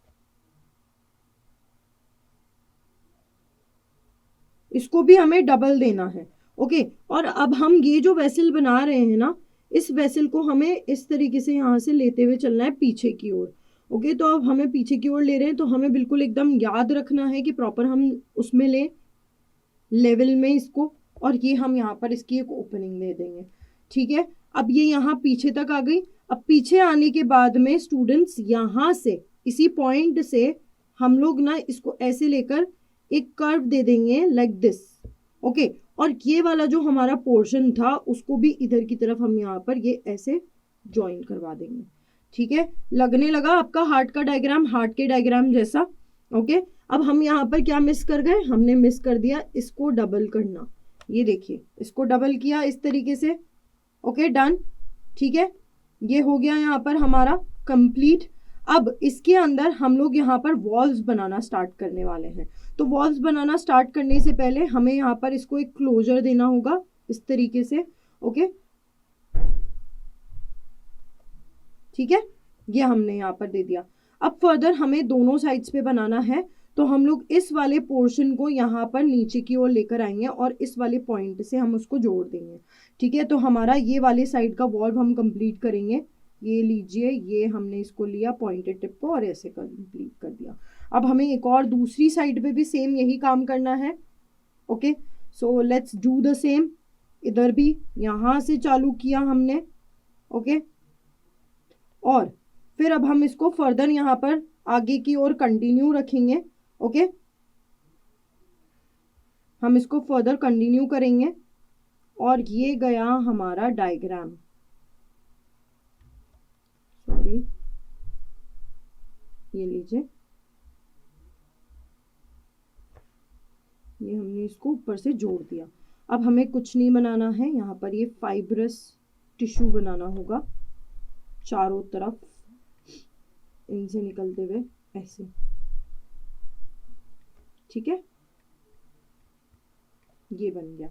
इसको भी हमें डबल देना है। ओके, और अब हम ये जो वेसल बना रहे हैं ना, इस वेसल को हमें इस तरीके से यहाँ से लेते हुए चलना है पीछे की ओर। ओके, तो अब हमें पीछे की ओर ले रहे हैं, तो हमें बिल्कुल एकदम याद रखना है कि प्रॉपर हम उसमें ले लेवल में इसको, और ये हम यहाँ पर इसकी एक ओपनिंग दे देंगे। ठीक है, अब ये यहाँ पीछे तक आ गई। अब पीछे आने के बाद में स्टूडेंट्स यहाँ से इसी पॉइंट से हम लोग ना इसको ऐसे लेकर एक कर्व दे देंगे लाइक दिस। ओके, और ये वाला जो हमारा पोर्शन था उसको भी इधर की तरफ हम यहाँ पर ये ऐसे ज्वाइन करवा देंगे। ठीक है, लगने लगा आपका हार्ट का डायग्राम, हार्ट के डायग्राम जैसा। ओके, अब हम यहाँ पर क्या मिस कर गए, हमने मिस कर दिया इसको डबल करना। ये देखिए, इसको डबल किया इस तरीके से। Okay, done. ठीक है, ये हो गया यहाँ पर हमारा कंप्लीट। अब इसके अंदर हम लोग यहाँ पर वॉल्स बनाना स्टार्ट करने वाले हैं। तो वॉल्स बनाना स्टार्ट करने से पहले हमें यहाँ पर इसको एक क्लोजर देना होगा इस तरीके से। ओके, ठीक है, ये हमने यहाँ पर दे दिया। अब फर्दर हमें दोनों साइड्स पे बनाना है, तो हम लोग इस वाले पोर्शन को यहाँ पर नीचे की ओर लेकर आएंगे और इस वाले पॉइंट से हम उसको जोड़ देंगे। ठीक है, तो हमारा ये वाले साइड का वॉल्व हम कंप्लीट करेंगे। ये लीजिए, ये हमने इसको लिया पॉइंटेड टिप को और ऐसे कंप्लीट कर दिया। अब हमें एक और दूसरी साइड पे भी सेम यही काम करना है। Okay, so let's do the same. इधर भी यहाँ से चालू किया हमने। ओके, और फिर अब हम इसको फर्दर यहाँ पर आगे की ओर कंटिन्यू रखेंगे। ओके, हम इसको फर्दर कंटिन्यू करेंगे और ये गया हमारा डायग्राम। सॉरी, ये लीजिए, ये हमने इसको ऊपर से जोड़ दिया। अब हमें कुछ नहीं बनाना है, यहाँ पर ये फाइब्रस टिश्यू बनाना होगा चारों तरफ इनसे निकलते हुए ऐसे। ठीक है, ये बन गया।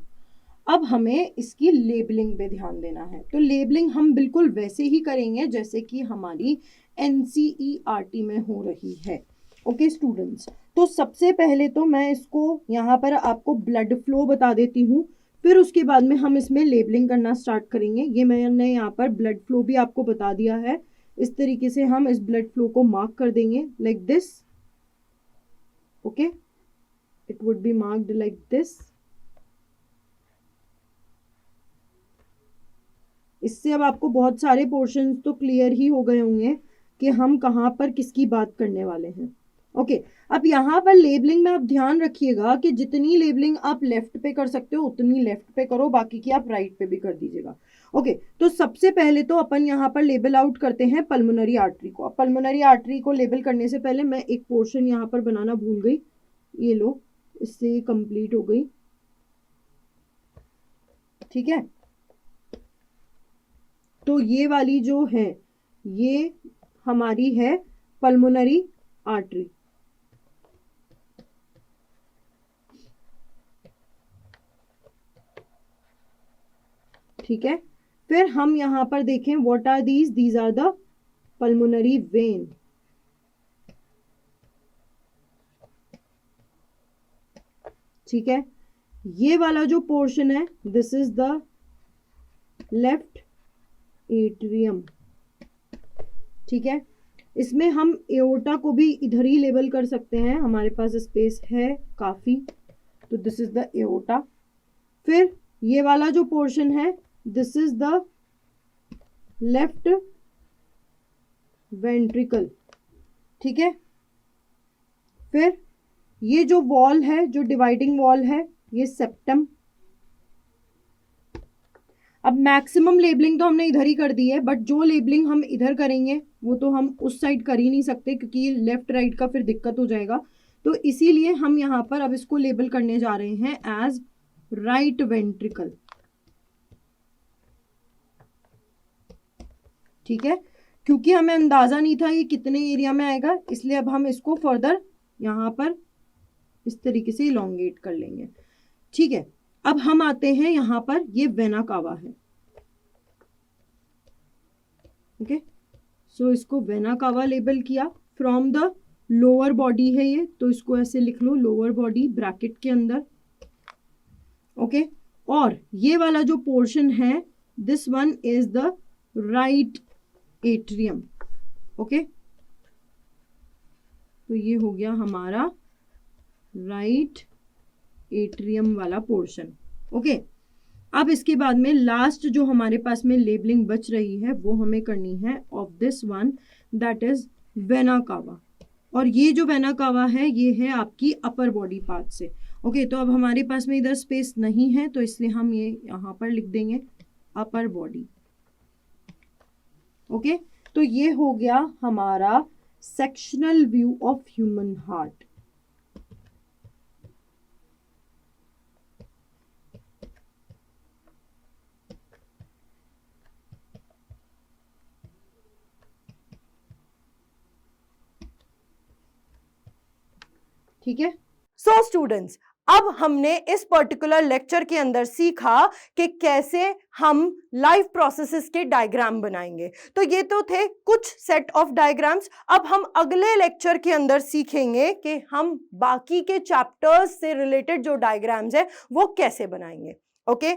अब हमें इसकी लेबलिंग पे ध्यान देना है। तो लेबलिंग हम बिल्कुल वैसे ही करेंगे जैसे कि हमारी NCERT में हो रही है। ओके स्टूडेंट्स, तो सबसे पहले तो मैं इसको यहाँ पर आपको ब्लड फ्लो बता देती हूँ, फिर उसके बाद में हम इसमें लेबलिंग करना स्टार्ट करेंगे। ये मैंने यहाँ पर ब्लड फ्लो भी आपको बता दिया है। इस तरीके से हम इस ब्लड फ्लो को मार्क कर देंगे like this. Okay, it would be marked like this. इससे अब आपको बहुत सारे पोर्शंस तो क्लियर ही हो गए होंगे कि हम कहाँ पर किसकी बात करने वाले हैं। ओके, अब यहाँ पर लेबलिंग में आप ध्यान रखिएगा कि जितनी लेबलिंग आप लेफ्ट पे कर सकते हो उतनी लेफ्ट पे करो, बाकी की आप राइट पे भी कर दीजिएगा। ओके, तो सबसे पहले तो अपन यहाँ पर लेबल आउट करते हैं पल्मोनरी आर्टरी को। अब पल्मोनरी आर्टरी को लेबल करने से पहले मैं एक पोर्शन यहाँ पर बनाना भूल गई, ये लो, इससे कंप्लीट हो गई। ठीक है, तो ये वाली जो है ये हमारी है पल्मोनरी आर्टरी। ठीक है, फिर हम यहां पर देखें what are these are the pulmonary vein. ठीक है, ये वाला जो पोर्शन है this is the left atrium. ठीक है, इसमें हम एओर्टा को भी इधर ही लेबल कर सकते हैं, हमारे पास स्पेस है काफी, तो दिस इज द एओर्टा। फिर ये वाला जो पोर्शन है this is the left ventricle. ठीक है, फिर ये जो वॉल है, जो डिवाइडिंग वॉल है, ये सेप्टम। अब मैक्सिमम लेबलिंग तो हमने इधर ही कर दी है, बट जो लेबलिंग हम इधर करेंगे वो तो हम उस साइड कर ही नहीं सकते क्योंकि लेफ्ट राइट का फिर दिक्कत हो जाएगा, तो इसीलिए हम यहाँ पर अब इसको लेबल करने जा रहे हैं एज राइट वेंट्रिकल। ठीक है, क्योंकि हमें अंदाजा नहीं था ये कितने एरिया में आएगा, इसलिए अब हम इसको फर्दर यहाँ पर इस तरीके से इलोंगेट कर लेंगे। ठीक है, अब हम आते हैं यहाँ पर, ये वेना कावा है। ओके, सो इसको वेना कावा लेबल किया। फ्रॉम द लोअर बॉडी है ये, तो इसको ऐसे लिख लो, लोअर बॉडी ब्रैकेट के अंदर। ओके, और ये वाला जो पोर्शन है this one is the right atrium. Okay, तो ये हो गया हमारा राइट एट्रियम वाला पोर्शन। ओके, अब इसके बाद में लास्ट जो हमारे पास में लेबलिंग बच रही है वो हमें करनी है of this one, that is vena cava. और ये जो वेना कावा है ये है आपकी अपर बॉडी पार्ट से। ओके, तो अब हमारे पास में इधर स्पेस नहीं है तो इसलिए हम ये यहाँ पर लिख देंगे अपर बॉडी। ओके, तो ये हो गया हमारा sectional view of human heart. ठीक है, सो स्टूडेंट्स, अब हमने इस पर्टिकुलर लेक्चर के अंदर सीखा कि कैसे हम लाइफ प्रोसेसेस के डायग्राम बनाएंगे। तो ये तो थे कुछ सेट ऑफ डायग्राम्स। अब हम अगले लेक्चर के अंदर सीखेंगे कि हम बाकी के चैप्टर्स से रिलेटेड जो डायग्राम्स है वो कैसे बनाएंगे। ओके,